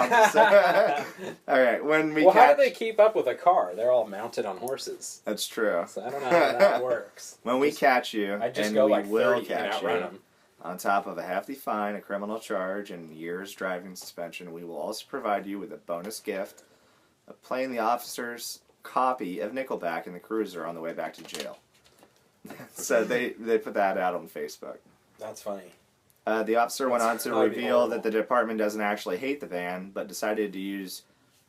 A: right, when we
B: Well,
A: catch...
B: how do they keep up with a car? They're all mounted on horses.
A: That's true.
B: So I don't know how that works.
A: When we catch you,
B: I just
A: and
B: go
A: we
B: like
A: will
B: 30 and
A: catch
B: outrun
A: you,
B: them.
A: on top of a hefty fine, a criminal charge, and years driving suspension, we will also provide you with a bonus gift of playing the officer's copy of Nickelback in the cruiser on the way back to jail. So they put that out on Facebook.
B: That's funny.
A: The officer went on to
B: That'd be
A: reveal
B: horrible.
A: that the department doesn't actually hate the band, but decided to use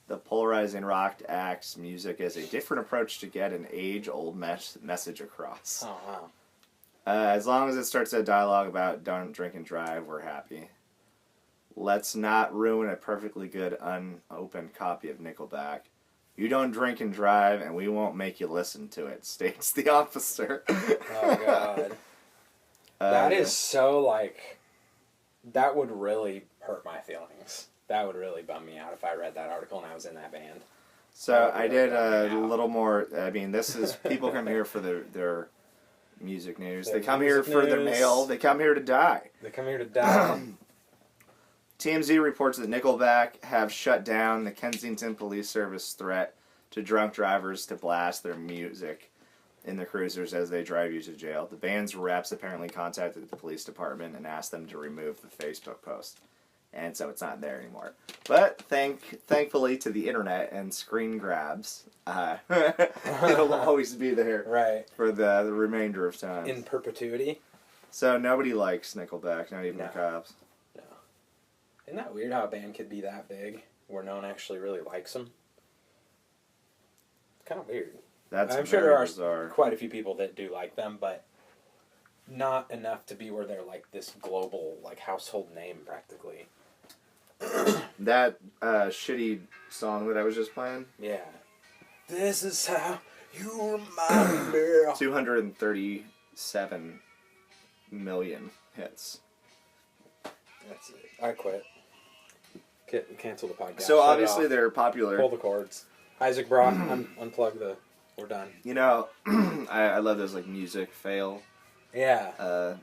A: the polarizing rock act's music as a different approach to get an age-old message across.
B: Oh, wow.
A: As long as it starts a dialogue about don't drink and drive, we're happy. Let's not ruin a perfectly good unopened copy of Nickelback. You don't drink and drive, and we won't make you listen to it, states the officer.
B: Oh, God. That is so, like... That would really hurt my feelings. That would really bum me out if I read that article and I was in that band.
A: So I did a little more... I mean, this is... People come here for their music news.
B: Their
A: They come here
B: music
A: for their
B: news.
A: mail. They come here to die.
B: They come here to die.
A: TMZ reports that Nickelback have shut down the Kensington Police Service threat to drunk drivers to blast their music in their cruisers as they drive you to jail. The band's reps apparently contacted the police department and asked them to remove the Facebook post. And so it's not there anymore. But thankfully to the internet and screen grabs, it'll always be there
B: Right.
A: for the remainder of time.
B: In perpetuity.
A: So nobody likes Nickelback, not even the
B: No.
A: cops.
B: No. Isn't that weird how a band could be that big where no one actually really likes them? It's kind of weird.
A: That's
B: I'm sure
A: very
B: there are
A: bizarre.
B: quite a few people that do like them, but not enough to be where they're like this global, like household name practically.
A: That shitty song that I was just playing,
B: Yeah. This is how you remind me.
A: 237 million hits.
B: That's it. I quit. Cancel the podcast.
A: So
B: Shut it
A: obviously
B: off.
A: they're popular.
B: Pull the cords. Isaac Brock, unplug the... We're done.
A: You know, I love those like music fail.
B: Yeah.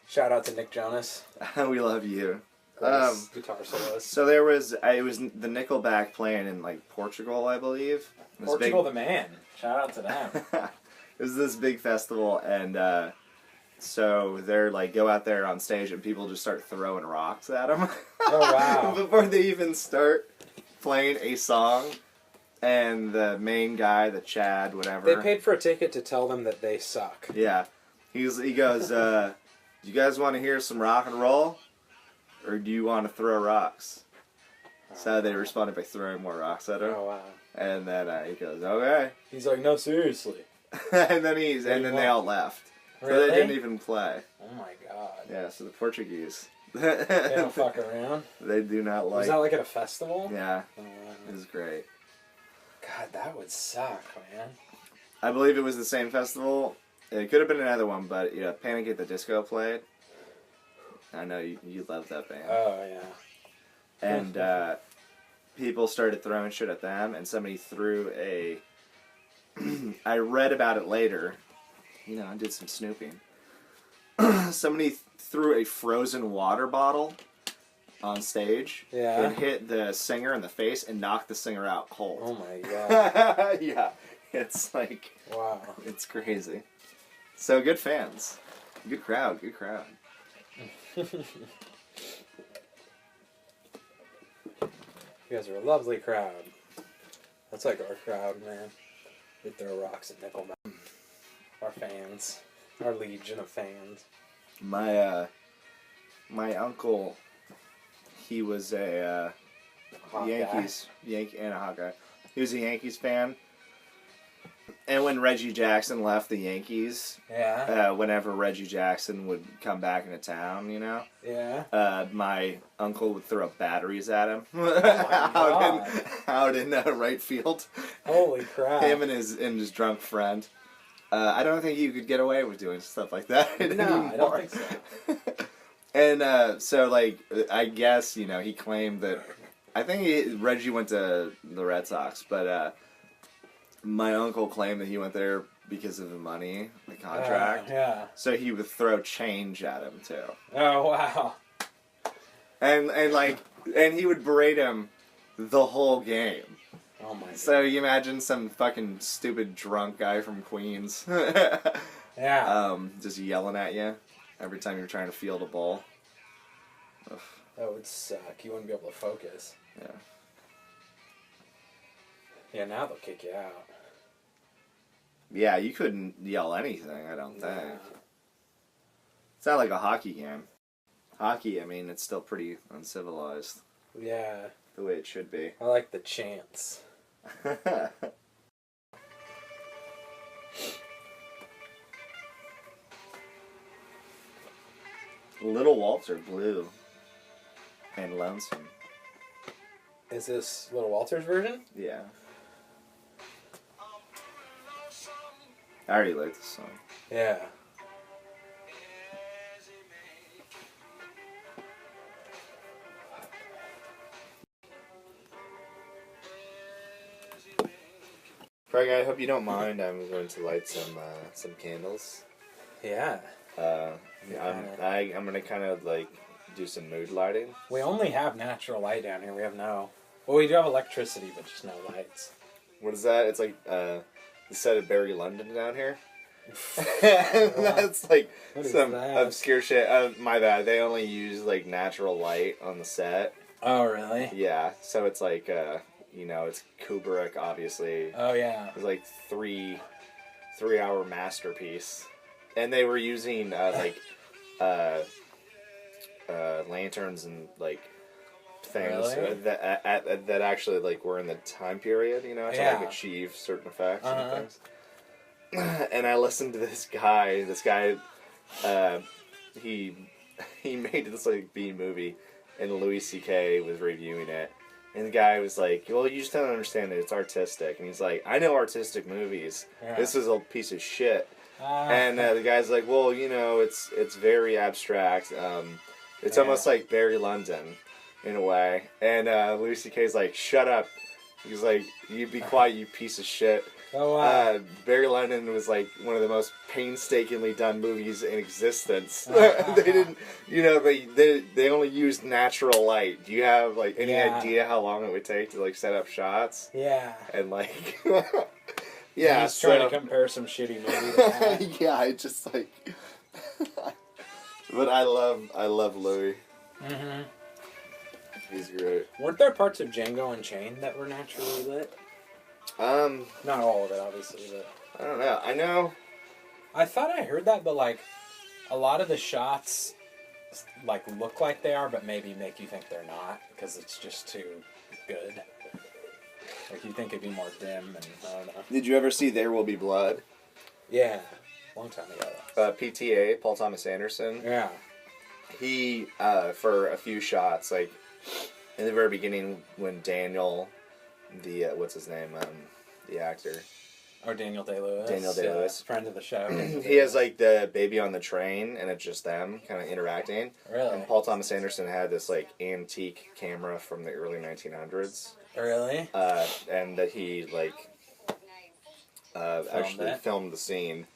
B: Shout out to Nick Jonas.
A: We love you.
B: Greatest guitar soloist.
A: So it was the Nickelback playing in like Portugal, I believe. This
B: Portugal the man. Shout out to them.
A: It was this big festival, and so they're like go out there on stage, and people just start throwing rocks at them.
B: Oh, wow.
A: Before they even start playing a song, and the main guy, the Chad, whatever.
B: They paid for a ticket to tell them that they suck.
A: Yeah, he goes. Do you guys want to hear some rock and roll, or do you want to throw rocks? So they responded by throwing more rocks at him.
B: Oh, wow.
A: And then he goes, okay.
B: He's like, no, seriously.
A: and then they all left. So
B: Really?
A: they didn't even play.
B: Oh, my God.
A: Yeah, so the Portuguese.
B: They don't fuck around.
A: They do not like.
B: Was that like at a festival?
A: Yeah,
B: Oh, wow.
A: it was great.
B: God, that would suck, man.
A: I believe it was the same festival. It could have been another one, but yeah, Panic at the Disco played. I know you love that band.
B: Oh, yeah.
A: And people started throwing shit at them, and somebody threw a I read about it later. You know, I did some snooping. Somebody threw a frozen water bottle on stage and hit the singer in the face and knocked the singer out cold.
B: Oh my god.
A: Yeah, it's like,
B: wow,
A: it's crazy. So good fans, good crowd.
B: You guys are a lovely crowd. That's like our crowd, man. We throw rocks at Nickelback. Our fans, our legion of fans.
A: My uncle, he was a Yankees and a Hawkeye. He was a Yankees fan. And when Reggie Jackson left the Yankees, whenever Reggie Jackson would come back into town, you know, my uncle would throw batteries at him out in right field.
B: Holy crap!
A: Him and his drunk friend. I don't think you could get away with doing stuff like that anymore.
B: I don't think so.
A: And so, like, I guess, you know, he claimed that. I think Reggie went to the Red Sox, but my uncle claimed that he went there because of the money, the contract. So he would throw change at him too.
B: Oh wow!
A: And he would berate him the whole game.
B: Oh my god.
A: So you imagine some fucking stupid drunk guy from Queens. Just yelling at you every time you're trying to field a ball. Ugh.
B: That would suck. You wouldn't be able to focus.
A: Yeah.
B: Yeah, now they'll kick you out.
A: Yeah, you couldn't yell anything, I don't think. It's not like a hockey game. Hockey, I mean, it's still pretty uncivilized.
B: Yeah.
A: The way it should be.
B: I like the chants.
A: Little Walter Blue and Lonesome.
B: Is this Little Walter's version?
A: Yeah. I already like this song.
B: Yeah.
A: Craig, I hope you don't mind. I'm going to light some candles.
B: Yeah.
A: I'm gonna kind of like do some mood lighting.
B: We only have natural light down here. We have no. Well, we do have electricity, but just no lights.
A: What is that? It's like the set of Barry London down here. That's like some obscure shit. My bad. They only use like natural light on the set.
B: Oh, really?
A: Yeah. So it's like you know, it's Kubrick, obviously.
B: Oh yeah.
A: It's like 3-hour masterpiece, and they were using lanterns and like things that actually like were in the time period, you know, to like achieve certain effects and things. And I listened to this guy. He made this like B movie, and Louis C.K. was reviewing it. And the guy was like, well, you just don't understand it. It's artistic. And he's like, I know artistic movies. Yeah. This is a piece of shit. And the guy's like, well, you know, it's very abstract. It's almost like Barry London in a way. And Louis C.K.'s like, shut up. He's like, you be quiet, you piece of shit.
B: Oh, wow.
A: Barry London was like one of the most painstakingly done movies in existence. They didn't, you know, they only used natural light. Do you have like any idea how long it would take to like set up shots?
B: Yeah.
A: And like,
B: He's trying to compare some shitty movie.
A: Yeah, I just like, but I love Louis.
B: Mm-hmm.
A: He's great.
B: Weren't there parts of Django Unchained that were naturally lit?
A: Not
B: all of it, obviously, but
A: I don't know. I know.
B: I thought I heard that, but like, a lot of the shots, like, look like they are, but maybe make you think they're not because it's just too good. Like, you think it'd be more dim, and I don't know.
A: Did you ever see There Will Be Blood?
B: Yeah, long time ago.
A: PTA, Paul Thomas Anderson.
B: Yeah.
A: He, for a few shots, like, in the very beginning when Daniel, what's his name, the actor.
B: Oh, Daniel Day-Lewis.
A: Daniel Day-Lewis.
B: Friend of the show.
A: He has, like, the baby on the train, and it's just them kind of interacting.
B: Really?
A: And Paul Thomas Anderson had this, like, antique camera from the early 1900s.
B: Really?
A: And that he, like, actually filmed the scene,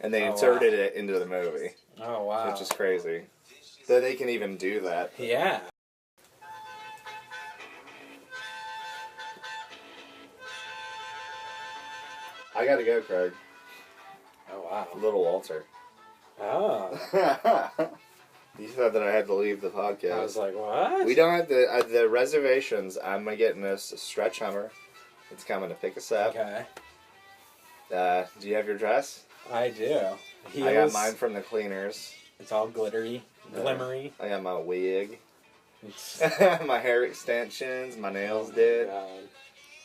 A: and they
B: Oh,
A: inserted it into the movie,
B: Oh, wow.
A: which is crazy. That they can even do that.
B: Yeah.
A: I gotta go, Craig.
B: Oh, wow.
A: Little Walter.
B: Oh.
A: You said that I had to leave the podcast.
B: I was like, what?
A: We don't have the reservations. I'm getting us a stretch Hummer. It's coming to pick us up.
B: Okay.
A: Do you have your dress?
B: I do.
A: I got mine from the cleaners.
B: It's all glittery, glimmery.
A: I got my wig.
B: It's,
A: My hair extensions. My nails did.
B: God.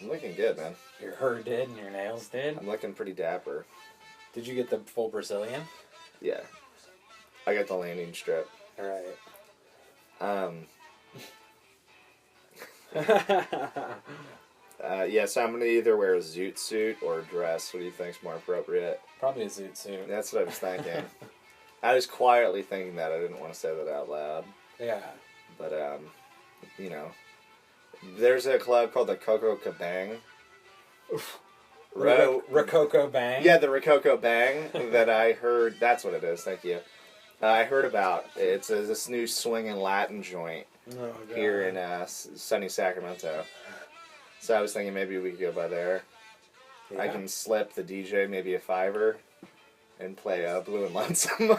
A: I'm looking good, man.
B: Your hair did and your nails did.
A: I'm looking pretty dapper.
B: Did you get the full Brazilian?
A: Yeah. I got the landing strip.
B: All right.
A: Yeah, so I'm gonna either wear a zoot suit or a dress. What do you think's more appropriate?
B: Probably a zoot suit.
A: That's what I was thinking. I was quietly thinking that. I didn't want to say that out loud.
B: Yeah.
A: But, you know, there's a club called the Coco Cabang.
B: Rococo Bang.
A: Yeah, the Rococo Bang that I heard. That's what it is. Thank you. I heard about. It's this new swinging Latin joint here in sunny Sacramento. So I was thinking maybe we could go by there.
B: Yeah.
A: I can slip the DJ maybe a $5 and play Blue and Lonesome.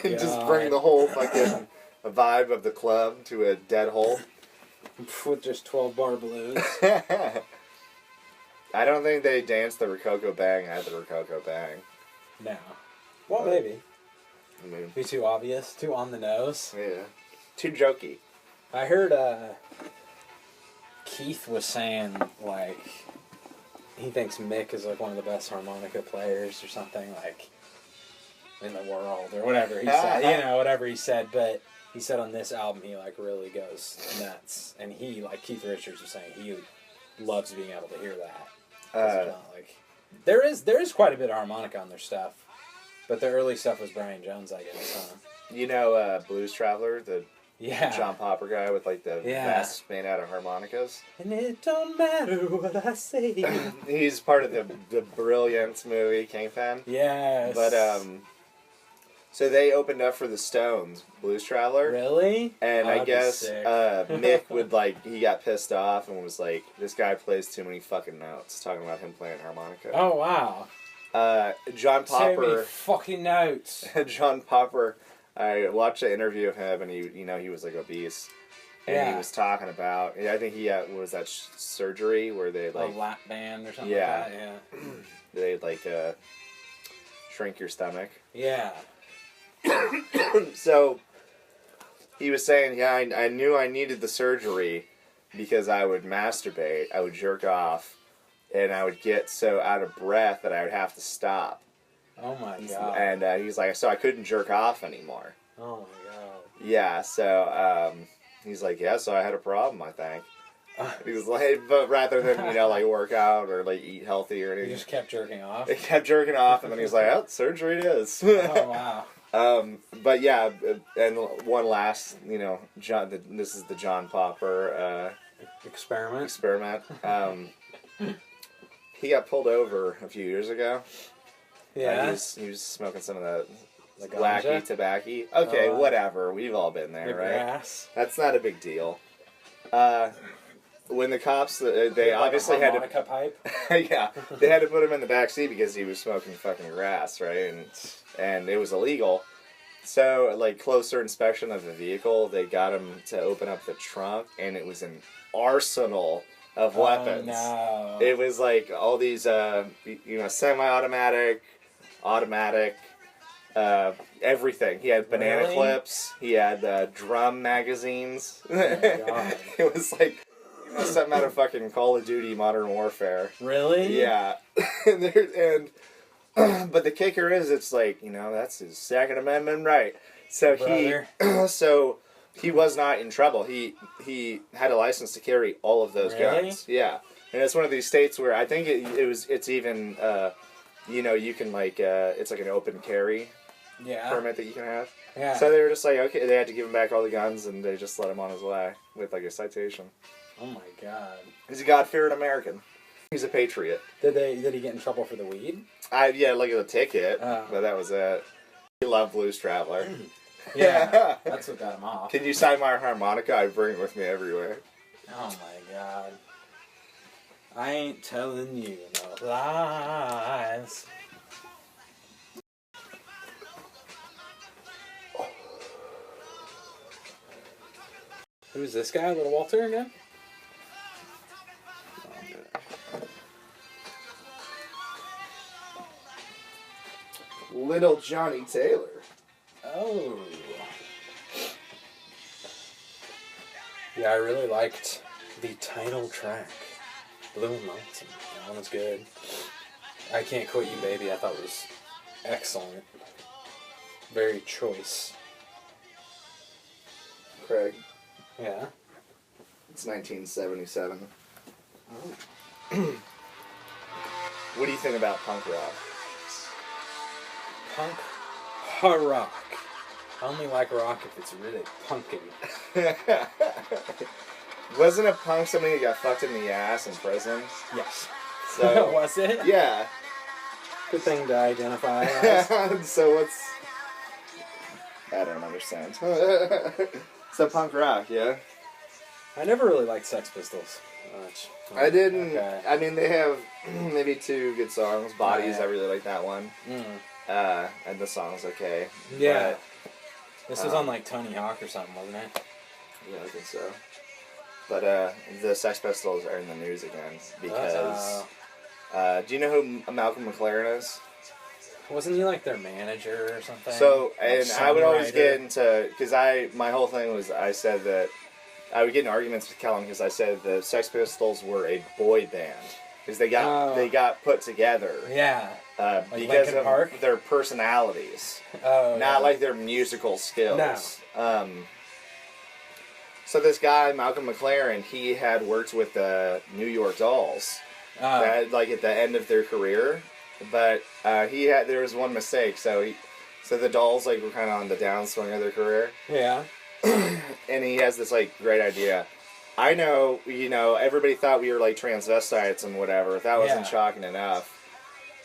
A: And just bring the whole fucking vibe of the club to a dead halt.
B: With just 12-bar blues.
A: I don't think they danced the Rococo Bang at the Rococo Bang.
B: No. Well, maybe.
A: I mean,
B: Be too obvious, too on the nose.
A: yeah. Too jokey.
B: I heard Keith was saying, like, he thinks Mick is, like, one of the best harmonica players or something, like, in the world, or whatever he said. You know, whatever he said, but he said on this album he, like, really goes nuts. And he, like Keith Richards was saying, he loves being able to hear that. 'Cause it's not, like, there is quite a bit of harmonica on their stuff, but the early stuff was Brian Jones, I guess, huh?
A: You know Blues Traveler, the
B: Yeah.
A: John Popper guy with like the vest made out of harmonicas?
B: And it don't matter what I say.
A: He's part of the brilliant movie Kingpin.
B: Yes.
A: But so they opened up for the Stones, Blues Traveler.
B: Really?
A: And
B: Oh,
A: I
B: that'd be
A: guess
B: sick.
A: Mick would he got pissed off and was like, this guy plays too many fucking notes, talking about him playing harmonica.
B: Oh, wow.
A: John
B: Too many
A: Popper.
B: fucking notes.
A: John Popper. I watched an interview of him, and he was like obese, and he was talking about. I think he had what was that surgery where they like
B: a lap band or something.
A: Yeah.
B: Like that.
A: they like shrink your stomach.
B: Yeah.
A: So he was saying, yeah, I knew I needed the surgery because I would masturbate, I would jerk off, and I would get so out of breath that I would have to stop.
B: Oh my god.
A: And he's like, so I couldn't jerk off anymore.
B: Oh my god.
A: Yeah, so he's like, yeah, so I had a problem, I think. He was like, but rather than, like work out or like eat healthy or anything.
B: You just kept jerking off?
A: He kept jerking off, and then he was like, oh, surgery it is.
B: Oh wow.
A: But yeah, and one last, John. This is the John Popper
B: Experiment.
A: He got pulled over a few years ago.
B: Yeah.
A: He was smoking some of the
B: ganja?
A: wacky tobacco. Okay, whatever. We've all been there,
B: The
A: right?
B: grass.
A: That's not a big deal. When the cops, they obviously
B: like a
A: had
B: harmonica pipe.
A: yeah, they had to put him in the back seat because he was smoking fucking grass, right? And it was illegal. So, like, closer inspection of the vehicle, they got him to open up the trunk, and it was an arsenal of weapons.
B: No.
A: It was like all these, semi-automatic, automatic, everything. He had banana
B: Really?
A: clips. He had drum magazines.
B: Oh my God.
A: It was like something out of fucking Call of Duty Modern Warfare.
B: Really?
A: Yeah. But the kicker is, it's like, that's his Second Amendment right. So he was not in trouble. He had a license to carry all of those guns. Yeah. And it's one of these states where I think it's even, you can it's like an open carry permit that you can have.
B: Yeah.
A: So they were just like, okay, they had to give him back all the guns, and they just let him on his way with like a citation.
B: Oh my god.
A: He's a God-fearing American. He's a patriot.
B: Did he get in trouble for the weed?
A: Yeah, look at the ticket,
B: Oh.
A: but that was it. He loved Blues Traveler.
B: Yeah, that's what got him off.
A: Can you sign my harmonica? I bring it with me everywhere.
B: Oh my god. I ain't telling you no lies. Who's this guy, Little Walter, again?
A: Little Johnny Taylor.
B: Oh. Yeah, I really liked the title track, Blue and Lonesome. That one was good. I Can't Quit You, Baby, I thought was excellent. Very choice.
A: Craig.
B: Yeah.
A: It's 1977.
B: Oh.
A: What do you think about punk rock?
B: Punk rock. I only like rock if it's really punkin'.
A: Wasn't a punk somebody who got fucked in the ass in prison?
B: Yes.
A: So
B: Was it?
A: yeah.
B: Good thing to identify as.
A: So what's... I don't understand. So punk rock, yeah?
B: I never really liked Sex Pistols much.
A: I didn't...
B: Okay.
A: I mean, they have maybe 2 good songs. Bodies,
B: Yeah.
A: I really like that one.
B: Mm.
A: And the song's okay.
B: Yeah.
A: But,
B: This was on like Tony Hawk or something, wasn't it?
A: yeah, I think so. But the Sex Pistols are in the news again because... do you know who Malcolm McLaren is?
B: Wasn't he like their manager or something?
A: So, and
B: Like
A: I would always
B: songwriter?
A: get into... Because my whole thing was I said that... I would get in arguments with Callum because I said the Sex Pistols were a boy band. Because they got put together.
B: Yeah.
A: Because
B: Linkin
A: of
B: Park?
A: their personalities.
B: Oh.
A: Not
B: yeah.
A: like their musical skills.
B: No.
A: So this guy, Malcolm McLaren, he had worked with the New York Dolls. Like at the end of their career. But there was one mistake. So the Dolls like were kind of on the downswing of their career.
B: Yeah.
A: And he has this like great idea. I know, everybody thought we were like transvestites and whatever. If that wasn't shocking enough.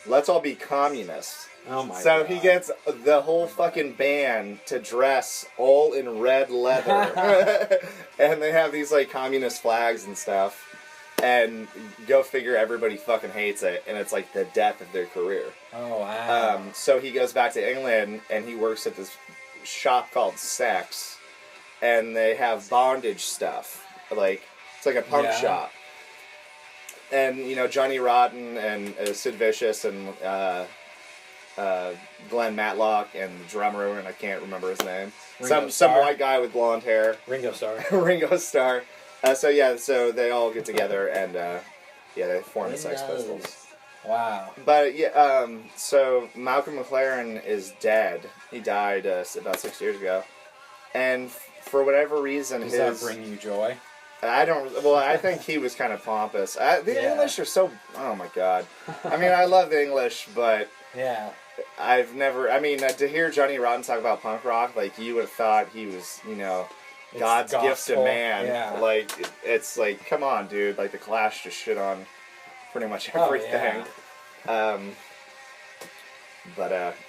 A: Let's all be communists.
B: Oh my god.
A: So he gets the whole fucking band to dress all in red leather. And they have these like communist flags and stuff. And go figure, everybody fucking hates it. And it's like the death of their career.
B: Oh wow.
A: So he goes back to England and he works at this shop called Sex. And they have bondage stuff. Like, it's like a punk shop. And, Johnny Rotten and Sid Vicious and Glenn Matlock and the drummer, and I can't remember his name. Some white guy with blonde hair.
B: Ringo Starr.
A: Ringo Starr. So they all get together and, they form the Sex Pistols.
B: Wow.
A: But, so Malcolm McLaren is dead. He died about 6 years ago. And for whatever reason,
B: Does that bring you joy?
A: I think he was kind of pompous. The English are so... Oh, my God. I mean, I love the English, but...
B: Yeah.
A: I've never... I mean, to hear Johnny Rotten talk about punk rock, like, you would have thought he was, God's gift to man.
B: Yeah.
A: Like, it's like, come on, dude. Like, the Clash just shit on pretty much everything.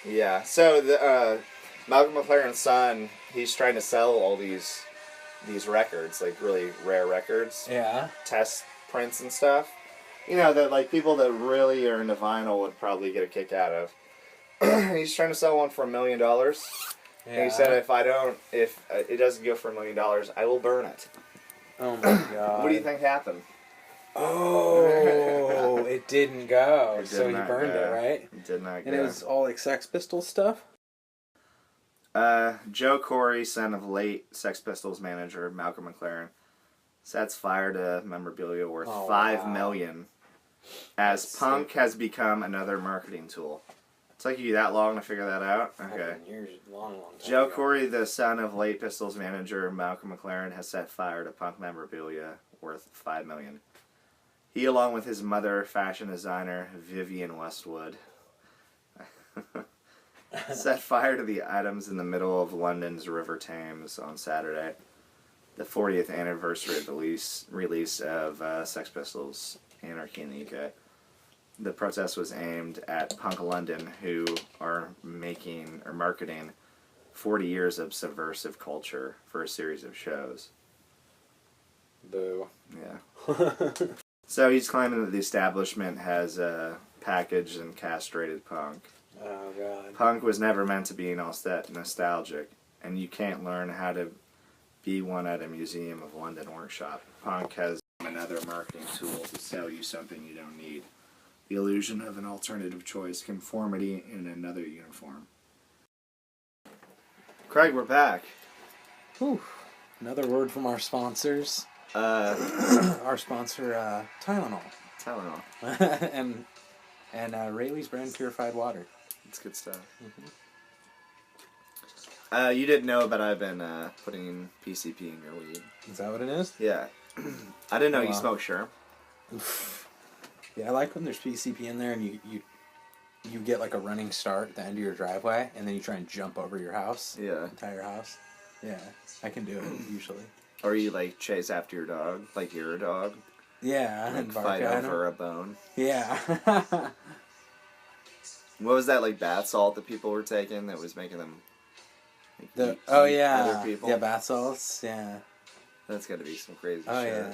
B: Yeah.
A: So, Malcolm McLaren's son, he's trying to sell all these records, like really rare records.
B: Yeah.
A: Test prints and stuff. That like people that really are into vinyl would probably get a kick out of. He's trying to sell one for $1 million. Yeah. And he said if it doesn't go for $1 million, I will burn it.
B: Oh my god.
A: What do you think happened?
B: Oh, it didn't go. So he burned it, right?
A: It did not go.
B: And it was all like Sex Pistols stuff?
A: Joe Corey, son of late Sex Pistols manager Malcolm McLaren, sets fire to memorabilia worth $5 million as that's punk sick. Has become another marketing tool. It took you that long to figure that out? Okay.
B: Years, long time
A: Joe
B: ago.
A: Corey, the son of late Pistols manager Malcolm McLaren, has set fire to punk memorabilia worth $5 million. He, along with his mother, fashion designer Vivienne Westwood, set fire to the items in the middle of London's River Thames on Saturday, the 40th anniversary of the release of Sex Pistols anarchy in the UK. The protest was aimed at Punk London, who are making or marketing 40 years of subversive culture for a series of shows.
B: Boo.
A: Yeah. So he's claiming that the establishment has packaged and castrated punk.
B: Oh, God.
A: Punk was never meant to be nostalgic, and you can't learn how to be one at a Museum of London workshop. Punk has another marketing tool to sell you something you don't need. The illusion of an alternative choice, conformity in another uniform. Craig, we're back.
B: Whew. Another word from our sponsors. Our sponsor, Tylenol.
A: Tylenol.
B: and Rayleigh's brand purified water.
A: It's good stuff. You didn't know, but I've been putting PCP in your weed.
B: Is that what it is?
A: Yeah. I didn't know you
B: Wow.
A: smoke sherm.
B: Yeah, I like when there's PCP in there and you get like a running start at the end of your driveway and then you try and jump over your house.
A: Yeah.
B: Entire house. Yeah, I can do it usually.
A: Or you like chase after your dog, like you're a dog.
B: Yeah,
A: And
B: and bark
A: fight
B: at
A: over
B: him.
A: a bone.
B: Yeah.
A: What was that, like bath salt that people were taking that was making them eat
B: yeah.
A: other people?
B: Yeah, bath salts. Yeah.
A: That's got to be some crazy
B: Oh
A: shit.
B: yeah.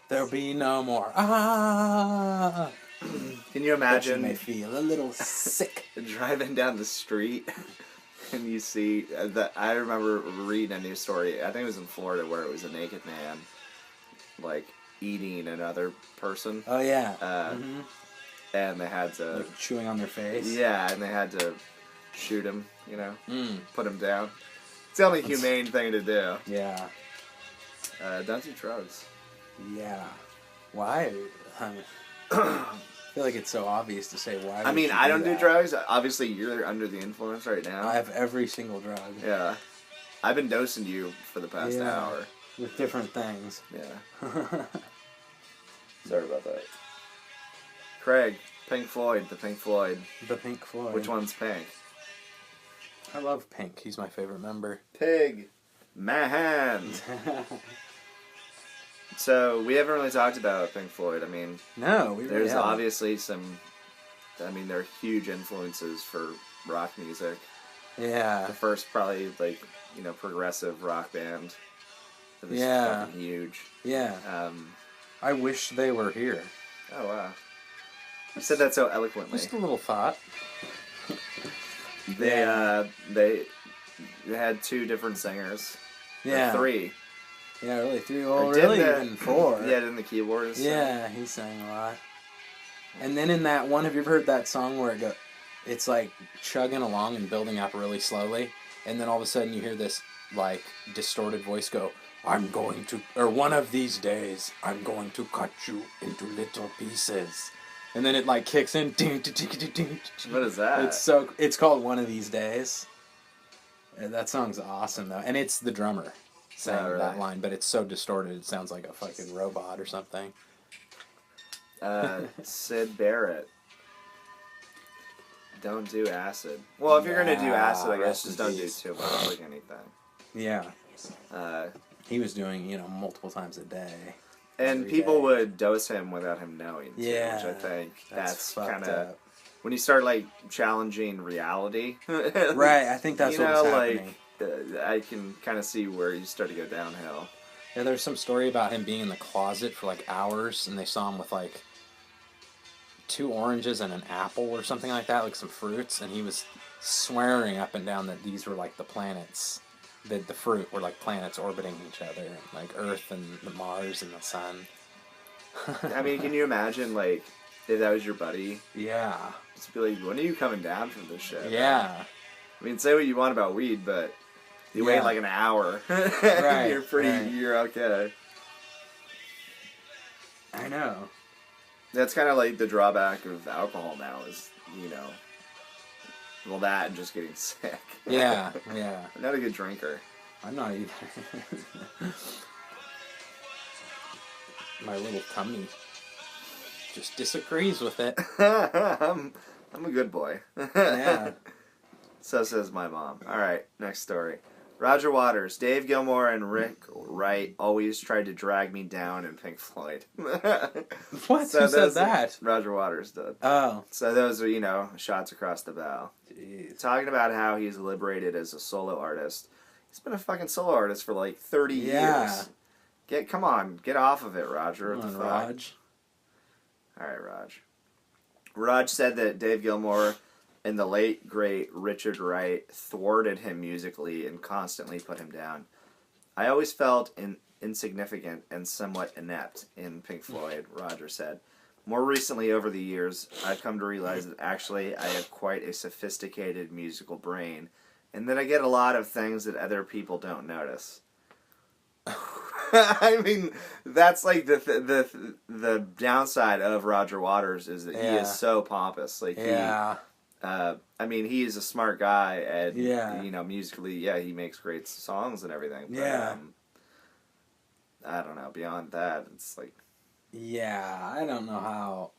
B: There'll be no more. Ah.
A: Can you
B: But you may
A: imagine
B: feel a little sick.
A: driving down the street and you see I remember reading a news story, I think it was in Florida, where it was a naked man like eating another person.
B: Oh yeah.
A: And they had to
B: Like chewing on their face.
A: yeah, and they had to shoot him, you know, put him down. It's the only humane thing to do.
B: Yeah.
A: Don't do drugs.
B: Yeah. Why? I feel like it's so obvious to say why.
A: I mean, I don't do drugs. Obviously, you're under the influence right now.
B: I have every single drug.
A: Yeah. I've been dosing you for the past hour.
B: With different things.
A: Yeah. Sorry about that. Craig, Pink Floyd, the Pink Floyd.
B: The Pink Floyd.
A: Which one's pink?
B: I love Pink. He's my favorite member.
A: Pig. Man. So, we haven't really talked about Pink Floyd. I mean,
B: No, we really
A: there's
B: haven't.
A: obviously some, I mean, they're huge influences for rock music.
B: Yeah.
A: The first probably, like, you know, progressive rock band. That was
B: Yeah.
A: fucking huge.
B: Yeah. I wish they were here.
A: Oh, wow. You said that so eloquently.
B: Just a little thought.
A: They had two different singers.
B: Yeah.
A: Or three.
B: Yeah, really. Three. Well,
A: Or
B: really,
A: didn't
B: even four.
A: Yeah, didn't the keyboards sing?
B: Yeah, he sang a lot. And then in that one, have you ever heard that song where it's like chugging along and building up really slowly, and then all of a sudden you hear this like distorted voice go, "I'm going to, or one of these days, I'm going to cut you into little pieces," and then it like kicks in. Ding, ding, ding, ding, ding.
A: What is that?
B: It's called One of These Days. That song's awesome though, and it's the drummer saying
A: really?
B: that line, but it's so distorted it sounds like a fucking robot or something.
A: Sid Barrett. Don't do acid. Well, if you're gonna do acid, I guess
B: rest
A: just
B: in
A: don't do
B: peace.
A: too much, like anything.
B: Yeah.
A: Uh,
B: He was doing, multiple times a day.
A: and
B: Every
A: people
B: day.
A: would dose him without him knowing, too,
B: Yeah.
A: which I think that's
B: fucked
A: kind of...
B: up.
A: When you start, like, challenging reality...
B: Right, I think that's
A: you
B: what
A: know,
B: was happening.
A: like, I can kind of see where you start to go downhill.
B: Yeah, there's some story about him being in the closet for like hours, and they saw him with like 2 oranges and an apple or something like that, like some fruits, and he was swearing up and down that these were like the planets, that the fruit were like planets orbiting each other, like Earth and the Mars and the Sun.
A: I mean, can you imagine, like, if that was your buddy?
B: Yeah.
A: Just be like, when are you coming down from this shit?
B: Yeah.
A: I mean, say what you want about weed, but you wait
B: Yeah.
A: like an hour.
B: Right,
A: You're pretty,
B: right.
A: you're okay.
B: I know.
A: That's kind of like the drawback of alcohol now is, well, that and just getting sick.
B: Yeah, yeah.
A: I'm not a good drinker.
B: I'm not either. My little tummy just disagrees with it.
A: I'm a good boy.
B: Yeah.
A: So says my mom. All right, next story. Roger Waters, Dave Gilmour, and Rick Wright always tried to drag me down in Pink Floyd.
B: What? Who said that?
A: Roger Waters did.
B: Oh.
A: So those are, shots across the bow.
B: Jeez.
A: Talking about how he's liberated as a solo artist. He's been a fucking solo artist for like 30 years. Come on, get off of it, Roger.
B: Come
A: what
B: on,
A: the fuck?
B: Raj.
A: Alright, Raj. Raj said that Dave Gilmour and the late, great Richard Wright thwarted him musically and constantly put him down. I always felt insignificant and somewhat inept in Pink Floyd, Roger said. More recently, over the years, I've come to realize that actually I have quite a sophisticated musical brain, and that I get a lot of things that other people don't notice. I mean, that's like the downside of Roger Waters is that he is so pompous. Like I mean, he is a smart guy, and musically, he makes great songs and everything. But, I don't know. Beyond that, it's like,
B: I don't know how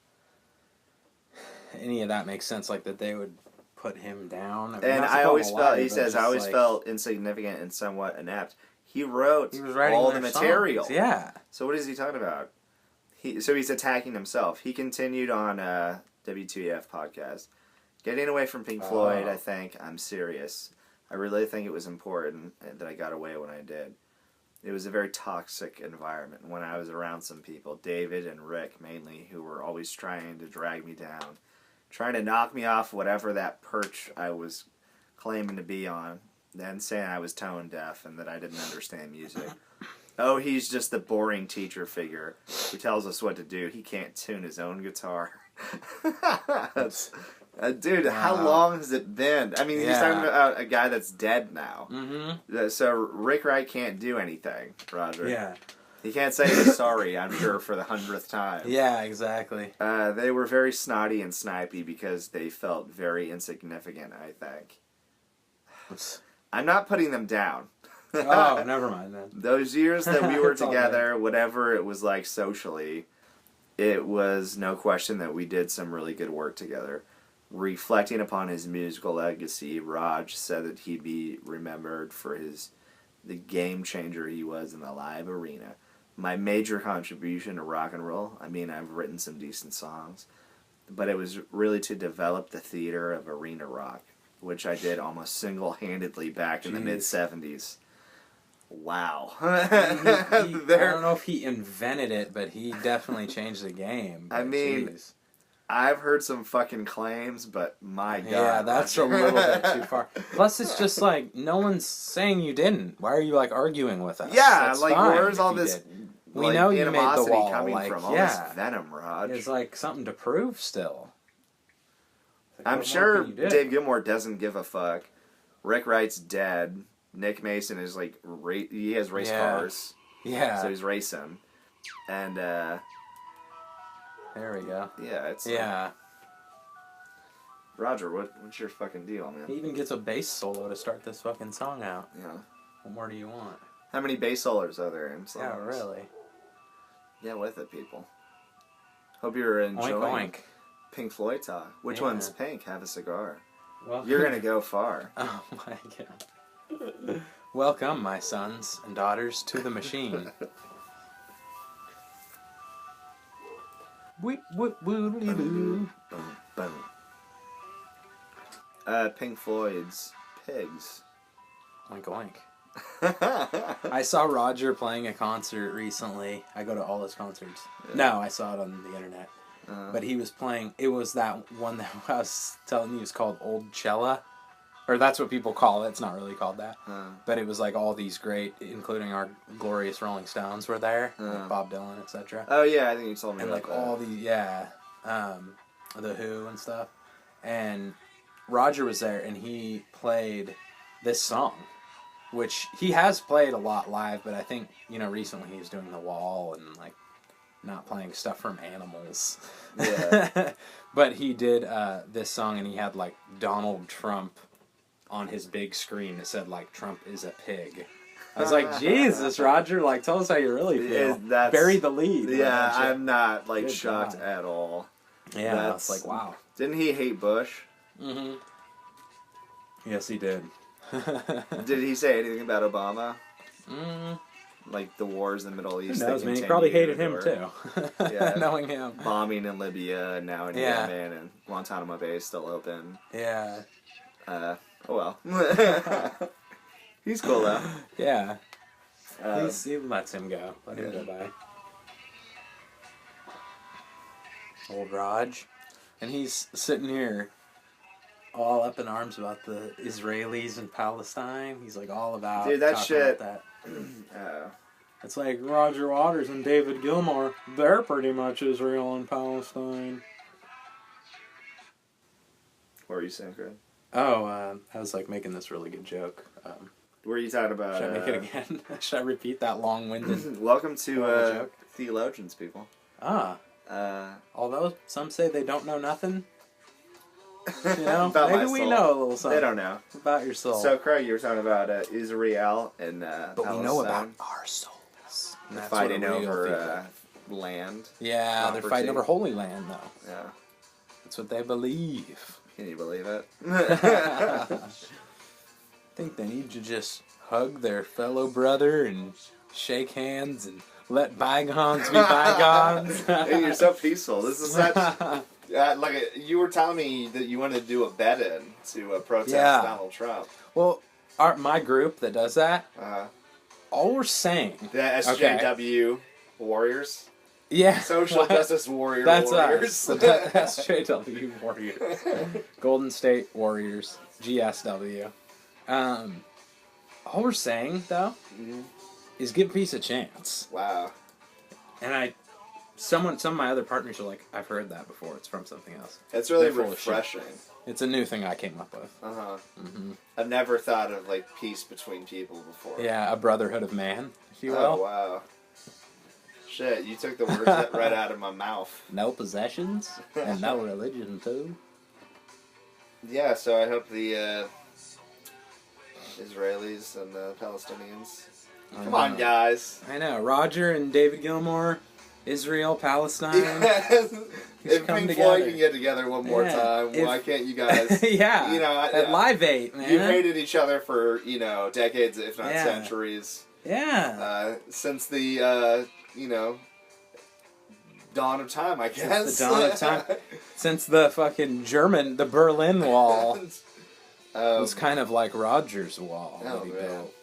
B: any of that makes sense. Like that they would put him down. I mean,
A: and I always felt. He says, I always felt insignificant and somewhat inept. He wrote all the material.
B: Songs. Yeah.
A: So what is he talking about? So he's attacking himself. He continued on WTF podcast. Getting away from Pink Floyd, I think, I'm serious. I really think it was important that I got away when I did. It was a very toxic environment when I was around some people, David and Rick mainly, who were always trying to drag me down, trying to knock me off whatever that perch I was claiming to be on, and saying I was tone deaf and that I didn't understand music. Oh, he's just the boring teacher figure who tells us what to do. He can't tune his own guitar. Dude, how long has it been? I mean, he's talking about a guy that's dead now. Mm-hmm. So Rick Wright can't do anything, Roger.
B: Yeah.
A: He can't say he's sorry, I'm sure, for the 100th time.
B: Yeah, exactly.
A: They were very snotty and snipey because they felt very insignificant, I think. I'm not putting them down.
B: Oh, never mind then.
A: Those years that we were together, whatever it was like socially, it was no question that we did some really good work together. Reflecting upon his musical legacy, Raj said that he'd be remembered for the game changer he was in the live arena. My major contribution to rock and roll, I mean, I've written some decent songs, but it was really to develop the theater of arena rock, which I did almost single-handedly back in the mid-'70s. Wow.
B: I don't know if he invented it, but he definitely changed the game.
A: I mean, I've heard some fucking claims, but my God.
B: Yeah, that's a little bit too far. Plus, it's just like, no one's saying you didn't. Why are you, like, arguing with us?
A: Yeah,
B: that's
A: like, where's all this
B: we know you made the wall.
A: coming
B: like,
A: from? All this venom, Raj.
B: It's like something to prove still. Like,
A: I'm sure Dave Gilmour doesn't give a fuck. Rick Wright's dead. Nick Mason is like, he has race cars.
B: Yeah.
A: So he's racing. And,
B: there we go.
A: Yeah, it's... Roger, what's your fucking deal, man?
B: He even gets a bass solo to start this fucking song out.
A: Yeah.
B: What more do you want?
A: How many bass solos are there in songs?
B: Yeah, really.
A: Get with it, people. Hope you're enjoying
B: Oink, oink.
A: Pink Floyd talk. Which one's pink? Have a cigar.
B: Well,
A: you're gonna go far.
B: Oh my God. Welcome, my sons and daughters, to the machine.
A: Boom, boom. Pink Floyd's Pigs.
B: Oink oink. I saw Roger playing a concert recently. I go to all his concerts. Yeah. No, I saw it on the internet. But he was playing, it was that one that I was telling you is called Old Cella. Or that's what people call it. It's not really called that. But it was like all these great, including our glorious Rolling Stones were there. Like Bob Dylan, etc.
A: Oh yeah, I think you told me
B: and
A: about
B: like all the, The Who and stuff. And Roger was there and he played this song. Which he has played a lot live, but I think, recently he was doing The Wall and like not playing stuff from Animals.
A: Yeah.
B: But he did this song and he had like Donald Trump on his big screen that said like Trump is a pig. I was like, Jesus, Roger, like tell us how you really feel. Bury the lead.
A: Yeah, I'm not like shocked at all.
B: Yeah, that's like wow.
A: Didn't he hate Bush?
B: Mm-hmm. Yes, he did.
A: Did he say anything about Obama?
B: Mm,
A: Like the wars in the Middle
B: who
A: East?
B: knows,
A: that
B: man? He probably hated
A: continued,
B: him
A: or
B: too.
A: Yeah.
B: Knowing him.
A: Bombing in Libya, and now in
B: Yeah.
A: Yemen, and Guantanamo Bay is still open.
B: Yeah.
A: Oh well. He's cool though.
B: Yeah. He lets him go. Let him go by. Old Raj. And he's sitting here all up in arms about the Israelis and Palestine. He's like all about
A: Dude, that
B: talking
A: shit.
B: about that.
A: Oh.
B: It's like Roger Waters and David Gilmour. They're pretty much Israel and Palestine.
A: What were you saying, Craig?
B: Oh, I was like making this really good joke.
A: Were you talking about?
B: Should I make it again? Should I repeat that long-winded
A: Welcome to
B: joke?
A: Theologians, people.
B: Although some say they don't know nothing. You know,
A: About
B: maybe
A: my
B: we
A: soul.
B: know a little something.
A: They don't know.
B: About your soul.
A: So, Craig, you were talking about Israel and
B: but
A: Palestine.
B: we know about our souls. And
A: They're
B: that's
A: fighting
B: what a real
A: over
B: people-
A: land.
B: Yeah,
A: property.
B: they're fighting over Holy Land, though.
A: Yeah.
B: That's what they believe.
A: Can you believe it?
B: I think they need to just hug their fellow brother and shake hands and let bygones be bygones.
A: Hey, you're so peaceful. This is such... you were telling me that you wanted to do a bet-in to protest Donald Trump.
B: Well, my group that does that, all we're saying...
A: The SJW Warriors?
B: Yeah.
A: Social Justice Warriors.
B: That's us. The SJW Warriors. Golden State Warriors. GSW. All we're saying, though, is give peace a chance.
A: Wow.
B: And some of my other partners are like, I've heard that before. It's from something else.
A: It's really
B: They're full of shit.
A: refreshing.
B: It's a new thing I came up with.
A: Mm-hmm. I've never thought of, like, peace between people before.
B: Yeah, a brotherhood of man, if you will.
A: Oh, wow. Shit, you took the words right out of my mouth.
B: No possessions, and no religion, too.
A: Yeah, so I hope the Israelis and the Palestinians... Come on, guys.
B: I know. Roger and David Gilmour, Israel, Palestine.
A: If Pink Floyd can get together one more time, why can't you guys?
B: Yeah.
A: You know,
B: at Live 8, man.
A: You've hated each other for, decades, if not centuries.
B: Yeah.
A: Since the, dawn of time, I guess.
B: Since the dawn of time. Since the fucking the Berlin Wall was kind of like Roger's wall that he built.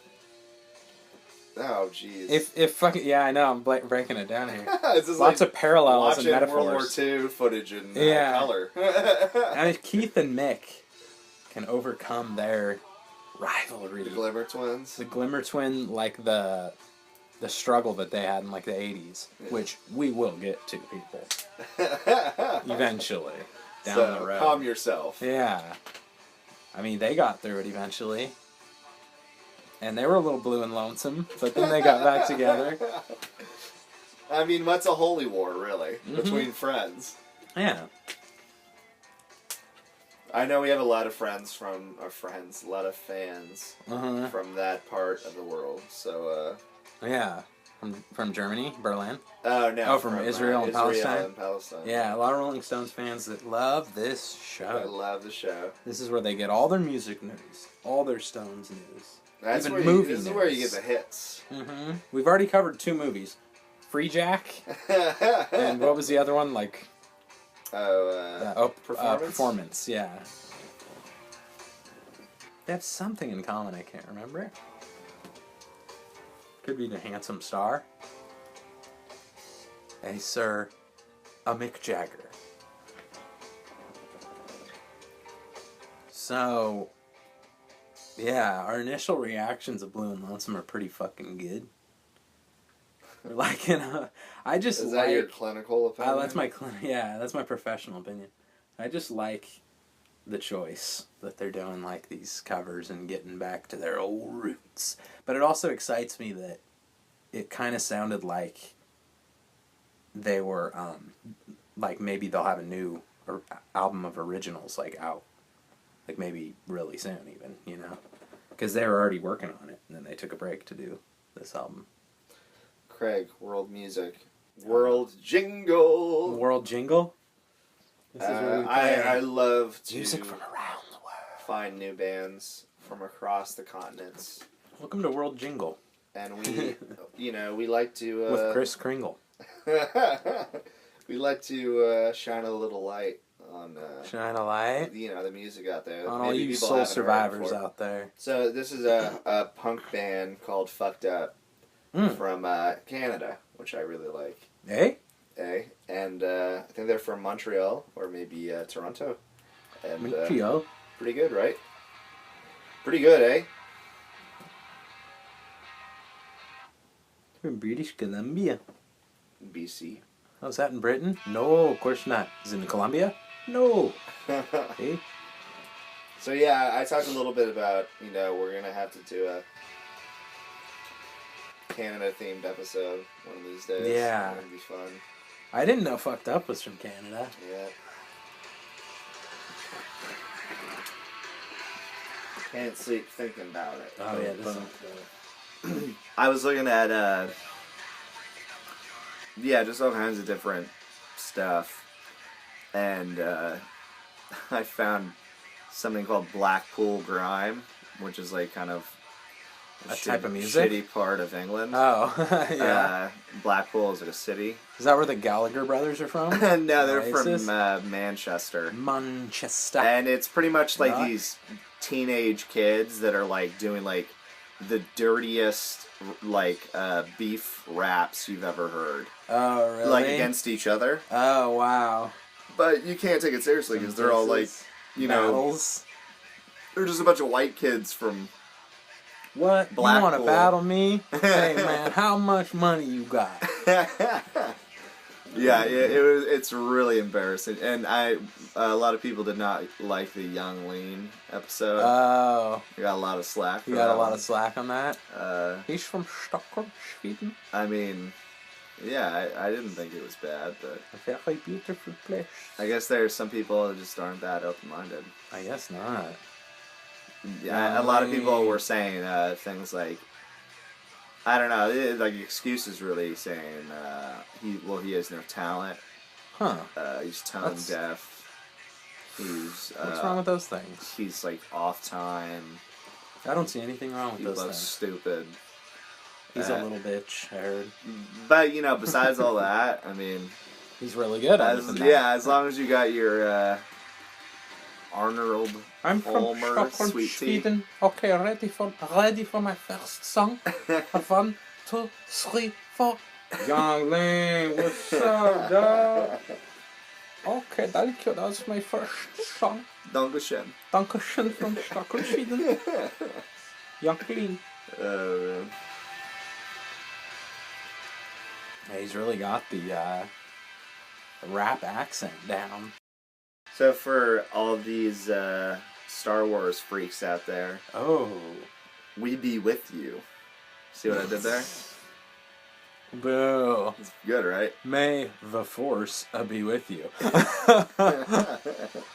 A: Oh, jeez.
B: If fucking... Yeah, I know, I'm breaking it down here.
A: It's just
B: Lots of parallels and metaphors.
A: World War II footage in color.
B: And if Keith and Mick can overcome their rivalry...
A: The Glimmer Twins?
B: The Glimmer Twin, like the struggle that they had in, like, the 80s. Yeah. Which we will get to, people. Eventually. Down the road.
A: Calm yourself.
B: Yeah. I mean, they got through it eventually. And they were a little blue and lonesome, but then they got back together.
A: I mean, what's a holy war, really? Between friends.
B: Yeah.
A: I know we have a lot of friends a lot of fans from that part of the world, so,
B: Yeah. From Germany? Berlin?
A: Oh, no.
B: Oh, from Israel and Palestine?
A: Palestine.
B: Yeah, a lot of Rolling Stones fans that love this show.
A: I love the show.
B: This is where they get all their music news, all their Stones news.
A: This is where you get the hits.
B: Mm-hmm. We've already covered 2 movies. Free Jack. And what was the other one? Performance, yeah. They have something in common, I can't remember. Could be the Handsome Star. Hey, sir. A Mick Jagger. So... Yeah, our initial reactions of Blue and Lonesome are pretty fucking good. We're like,
A: Is that your clinical opinion?
B: That's my professional opinion. I just like the choice that they're doing, like, these covers and getting back to their old roots. But it also excites me that it kind of sounded like they were, like, maybe they'll have a new album of originals, like, out. Like, maybe really soon, even, Because they were already working on it, and then they took a break to do this album.
A: Craig, world music. World jingle!
B: World jingle? This is where we play
A: I love to
B: music from around the world.
A: Find new bands from across the continents.
B: Welcome to World Jingle.
A: And we, we like to...
B: with Kris Kringle.
A: we like to shine a little light on...
B: shine a light?
A: The music out there.
B: On all you soul survivors out there.
A: So this is a punk band called Fucked Up from Canada, which I really like. And I think they're from Montreal, or maybe Toronto. And,
B: Montreal.
A: Pretty good, right? Pretty good, eh?
B: From British Columbia.
A: BC.
B: Oh, is that in Britain? No, of course not. Is it in Colombia? No. Hey.
A: So yeah, I talked a little bit about, we're going to have to do a Canada-themed episode one of these days.
B: Yeah.
A: It's going to be fun.
B: I didn't know Fucked Up was from Canada.
A: Yeah. Can't sleep thinking about it.
B: Oh, yeah, this is
A: I was looking at, just all kinds of different stuff. And I found something called Blackpool Grime, which is like kind of
B: a type of music?
A: Shitty part of England.
B: Oh, yeah.
A: Blackpool is like a city.
B: Is that where the Gallagher brothers are from?
A: No, they're from Manchester.
B: Manchester.
A: And it's pretty much like these teenage kids that are like doing like the dirtiest beef raps you've ever heard.
B: Oh, really?
A: Like against each other.
B: Oh, wow.
A: But you can't take it seriously because they're all like,
B: battles.
A: They're just a bunch of white kids from
B: what?
A: Blackpool.
B: You want to battle me? Hey, man, how much money you got?
A: Yeah, it's really embarrassing, and a lot of people did not like the Young Lean episode.
B: Oh,
A: I got a lot of slack.
B: You got a lot of slack on that.
A: He's
B: from Stockholm, Sweden.
A: I mean, yeah, I didn't think it was bad, but
B: a very beautiful place.
A: I guess there's some people that just aren't that open-minded.
B: I guess not.
A: Yeah, a lot of people were saying things like, I don't know, like excuses really saying he has no talent.
B: Huh.
A: He's tone deaf. He's
B: what's wrong with those things?
A: He's like off time.
B: I don't see anything wrong with those things.
A: He looks stupid.
B: He's a little bitch, I heard.
A: But besides all that, I mean,
B: he's really good at it.
A: Yeah, as long as you got your Arnold
B: I'm from
A: Palmer
B: Stockholm,
A: sweet
B: Sweden. Okay, ready for my first song. 1, 2, 3, 4. Young Lean, what's up, dog? Okay, thank you. That's my first song.
A: Dankeschön.
B: Dankeschön from Stockholm, Sweden. Young Lean.
A: Oh, man.
B: Yeah, he's really got the rap accent down.
A: So for all these Star Wars freaks out there, we be with you. See what I did there?
B: Boo.
A: It's good, right?
B: May the Force be with you.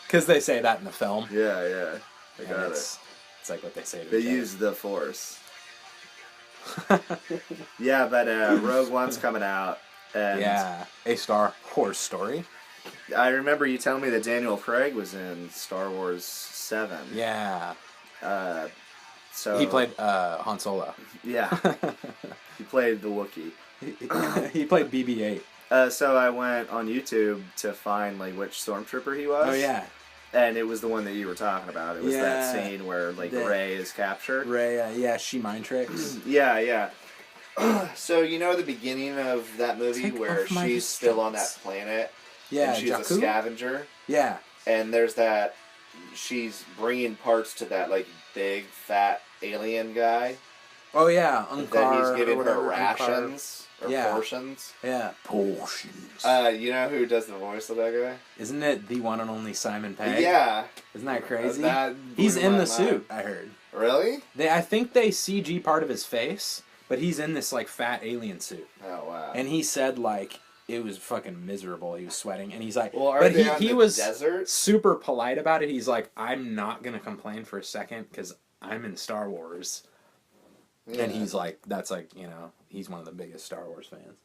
B: Because they say that in the film.
A: Yeah. I got it.
B: It's like what they say to
A: They
B: each other.
A: use the Force. Yeah, but Rogue One's coming out. And
B: yeah, a Star Wars story.
A: I remember you telling me that Daniel Craig was in Star Wars 7.
B: Yeah.
A: So
B: he played Han Solo.
A: Yeah. He played the Wookiee.
B: He played BB-8.
A: So I went on YouTube to find which stormtrooper he was.
B: Oh yeah.
A: And it was the one that you were talking about. It was that scene where Rey is captured.
B: Rey, she mind tricks.
A: Yeah. So the beginning of that movie where she's still on that planet.
B: Yeah,
A: and she's
B: Jakku?
A: a scavenger.
B: Yeah.
A: And there's that, she's bringing parts to that big fat alien guy.
B: Oh yeah,
A: That he's giving her rations or portions.
B: Yeah, portions.
A: You know who does the voice of that guy?
B: Isn't it the one and only Simon Pegg?
A: Yeah.
B: Isn't that crazy?
A: He's
B: in the suit, I heard.
A: Really?
B: I think they CG part of his face, but he's in this fat alien suit.
A: Oh wow.
B: And he said it was fucking miserable. He was sweating, and he's like,
A: well,
B: but he was
A: desert?
B: super polite about it. He's like, I'm not gonna complain for a second because I'm in Star Wars. Yeah. And he's like, he's one of the biggest Star Wars fans.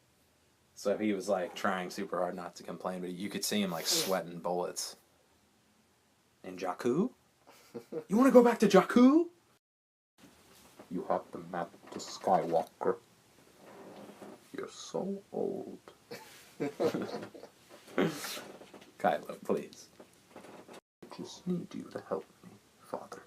B: So he was trying super hard not to complain, but you could see him sweating bullets. And Jakku? You want to go back to Jakku? You have the map to Skywalker. You're so old. Kylo, please. I just need you to help me, Father.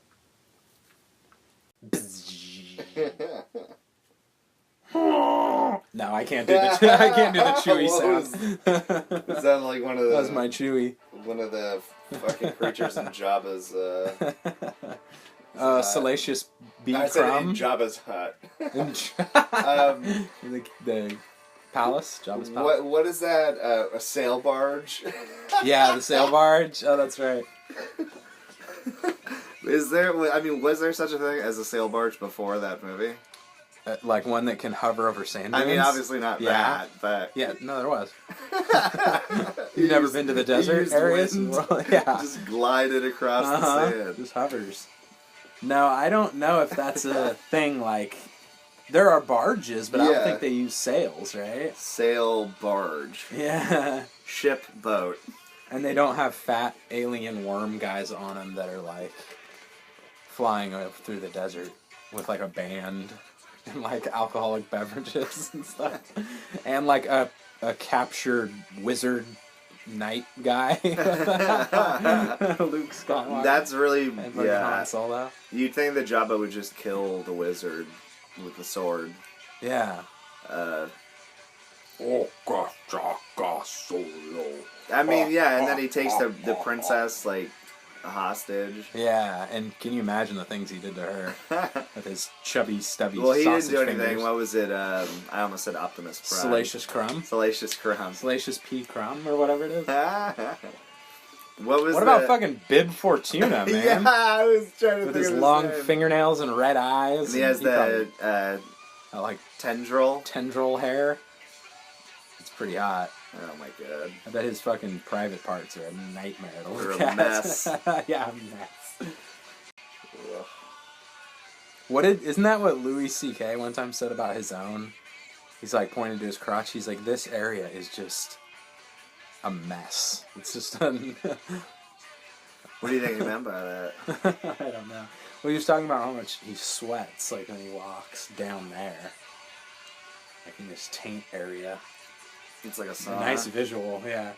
B: No, I can't do the I can't do the Chewie sound.
A: Is that like one of the?
B: That was my Chewie.
A: One of the fucking creatures in Jabba's.
B: Salacious B.
A: I said in
B: Crumb.
A: Jabba's hut.
B: The palace, Jabba's palace.
A: What is that? A sail barge?
B: Yeah, the sail barge. Oh, that's right.
A: Is there? I mean, was there such a thing as a sail barge before that movie?
B: Like one that can hover over sand dunes?
A: I mean, obviously not that, but...
B: Yeah, no, there was. You've never been to the desert areas? Well, yeah.
A: Just glided across the sand.
B: Just hovers. No, I don't know if that's a thing, like... There are barges, but I don't think they use sails, right?
A: Sail barge.
B: Yeah.
A: Ship boat.
B: And they don't have fat alien worm guys on them that are, like, flying through the desert with, like, a band... and like alcoholic beverages and stuff, and like a captured wizard knight guy. Luke Skywalker.
A: That's really
B: Han Solo.
A: You'd think that Jabba would just kill the wizard with the sword.
B: Yeah.
A: I mean, yeah, and then he takes the princess like a hostage.
B: Yeah, and can you imagine the things he did to her with his chubby, stubby
A: well, he didn't
B: sausage
A: do anything.
B: fingers.
A: What was it? I almost said Optimus Prime.
B: Salacious Crumb?
A: Salacious Crumb.
B: Salacious P. Crumb, or whatever it is.
A: What
B: about fucking Bib Fortuna, man?
A: Yeah, I was trying to
B: with
A: think
B: his
A: of
B: long
A: name.
B: fingernails and red eyes.
A: And he has the
B: like
A: tendril
B: hair. It's pretty hot.
A: Oh my god.
B: I bet his fucking private parts are a nightmare to look
A: They're a
B: at.
A: mess.
B: Yeah, a mess. Isn't that what Louis C.K. one time said about his own? He's like pointing to his crotch. He's like, this area is just a mess. It's just
A: What do you think he meant by that?
B: I don't know. Well, he was talking about how much he sweats, like when he walks down there, like in this taint area.
A: It's like a sauna.
B: Nice visual, yeah.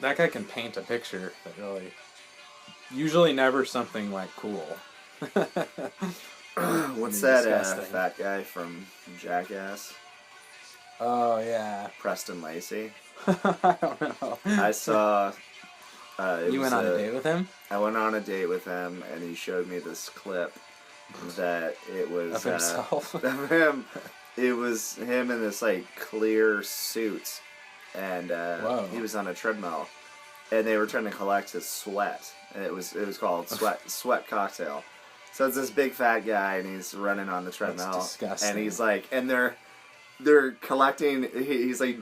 B: That guy can paint a picture that really... Usually never something, like, cool.
A: What's that fat guy from Jackass?
B: Oh, yeah.
A: Preston Lacey.
B: I don't know.
A: I saw...
B: You went on a date with him?
A: I went on a date with him, and he showed me this clip that it was...
B: Of himself?
A: Of him. It was him in this, like, clear suit, and he was on a treadmill, and they were trying to collect his sweat, and it was called Sweat Cocktail. So it's this big fat guy, and he's running on the treadmill,
B: That's disgusting.
A: and he's like, and they're collecting. He's like,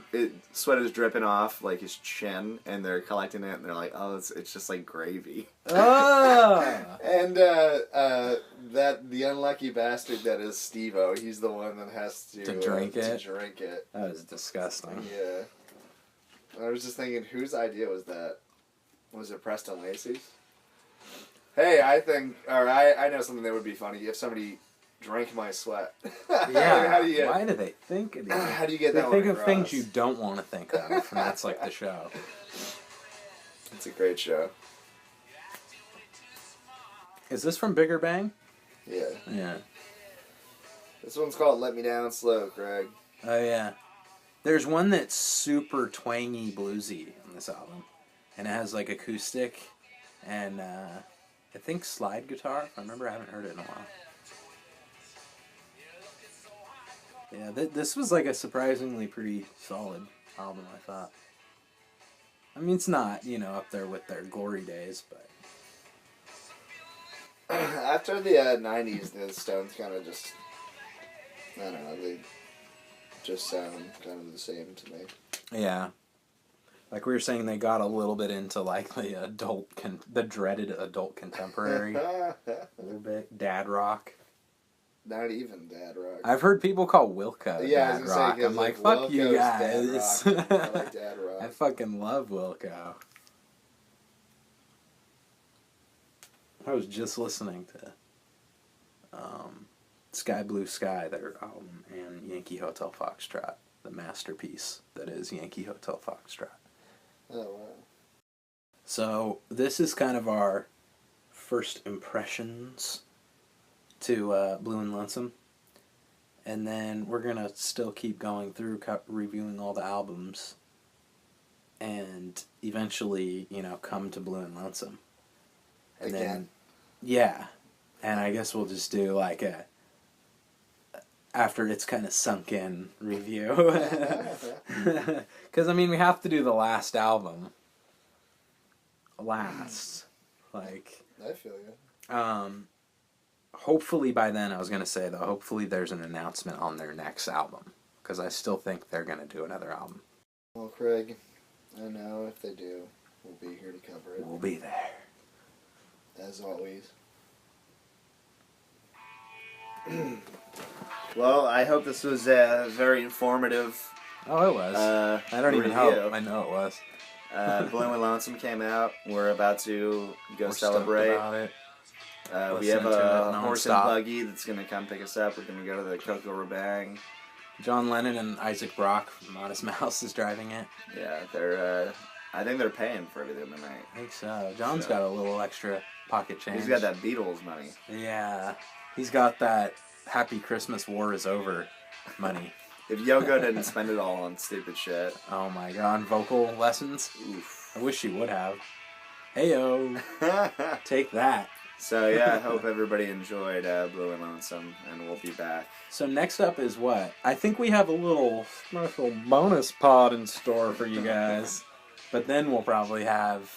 A: sweat is dripping off like his chin, and they're collecting it, and they're like, oh, it's just like gravy.
B: Oh!
A: And that the unlucky bastard that is Steve-O, he's the one that has to
B: drink it.
A: To drink it.
B: That is disgusting.
A: Yeah. I was just thinking, whose idea was that? Was it Preston Lacey's? Hey, I know something that would be funny if somebody drank my sweat.
B: Yeah. Why do they think of these?
A: How do you get
B: they
A: that
B: think
A: one
B: of
A: across?
B: things you don't want to think of, and that's like the show.
A: It's a great show.
B: Is this from Bigger Bang?
A: Yeah.
B: Yeah.
A: This one's called Let Me Down Slow, Craig.
B: Oh, yeah. There's one that's super twangy bluesy on this album. And it has, like, acoustic and, I think slide guitar. If I remember, I haven't heard it in a while. Yeah, this was, like, a surprisingly pretty solid album, I thought. I mean, it's not, up there with their glory days, but...
A: After the 90s, the Stones kind of just... I don't know, they just sound kind of the same to me.
B: Yeah. Like we were saying, they got a little bit into like the dreaded adult contemporary. A little bit. Dad rock.
A: Not even dad rock.
B: I've heard people call Wilco dad rock. I'm like, fuck
A: Wilco's
B: you guys.
A: Dad rock. I like dad rock.
B: I fucking love Wilco. I was just listening to Sky Blue Sky, their album, and Yankee Hotel Foxtrot, the masterpiece that is Yankee Hotel Foxtrot.
D: Oh, wow.
B: So this is kind of our first impressions to Blue and Lonesome. And then we're going to still keep going through, reviewing all the albums, and eventually, come to Blue and Lonesome. And
D: Again?
B: then, yeah. And I guess we'll just do like after it's kind of sunk in review. Because, we have to do the last album. Last.
D: I feel you.
B: Hopefully by then, I was going to say, though, hopefully there's an announcement on their next album. Because I still think they're going to do another album.
D: Well, Craig, I know if they do, we'll be here to cover it.
B: We'll be there.
D: As always.
A: Well, I hope this was very informative.
B: Oh, it was. I don't even
A: review.
B: hope. I know it was.
A: Blue and Lonesome came out. We're about to go
B: We're
A: celebrate.
B: stoked about it.
A: We have
B: Listen to
A: a
B: it
A: horse and
B: nonstop.
A: buggy that's going to come pick us up. We're going to go to the Coco Rabang.
B: John Lennon and Isaac Brock from Modest Mouse is driving it.
A: Yeah, they're. I think they're paying for everything tonight.
B: I think so. John's
A: So-
B: got a little extra pocket change.
A: He's got that Beatles money.
B: Yeah. He's got that Happy Christmas War is Over money.
A: If Yoko didn't spend it all on stupid shit.
B: Oh my god. On vocal lessons?
A: Oof.
B: I wish she would have. Heyo. Take that.
A: So yeah, I hope everybody enjoyed Blue and Lonesome, and we'll be back.
B: So next up is what? I think we have a little special bonus pod in store for you guys. But then we'll probably have...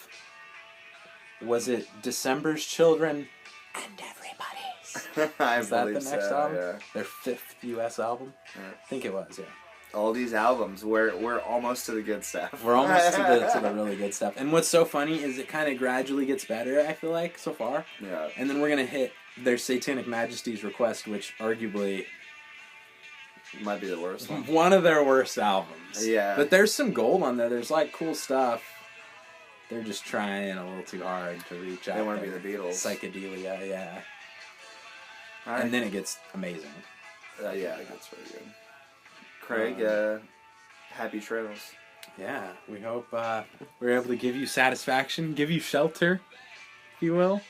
B: Was it December's Children and Everybody's?
A: I
B: Is that the
A: believe
B: next
A: so,
B: album?
A: yeah.
B: Their 5th U.S. album?
A: Yeah.
B: I think it was, yeah.
A: All these albums, we're almost to the good stuff.
B: We're almost to the really good stuff. And what's so funny is it kind of gradually gets better, I feel like, so far.
A: Yeah.
B: And then we're going to hit their Satanic Majesty's Request, which arguably
A: Might be the worst one.
B: one of their worst albums.
A: Yeah.
B: But there's some gold on there. There's like cool stuff. They're just trying a little too hard to reach out.
A: They want to be
B: there.
A: the Beatles.
B: Psychedelia, yeah.
A: All right.
B: And then it gets amazing.
A: Yeah, that's very good. Craig, happy trails.
B: Yeah, we hope we're able to give you satisfaction, give you shelter, if you will.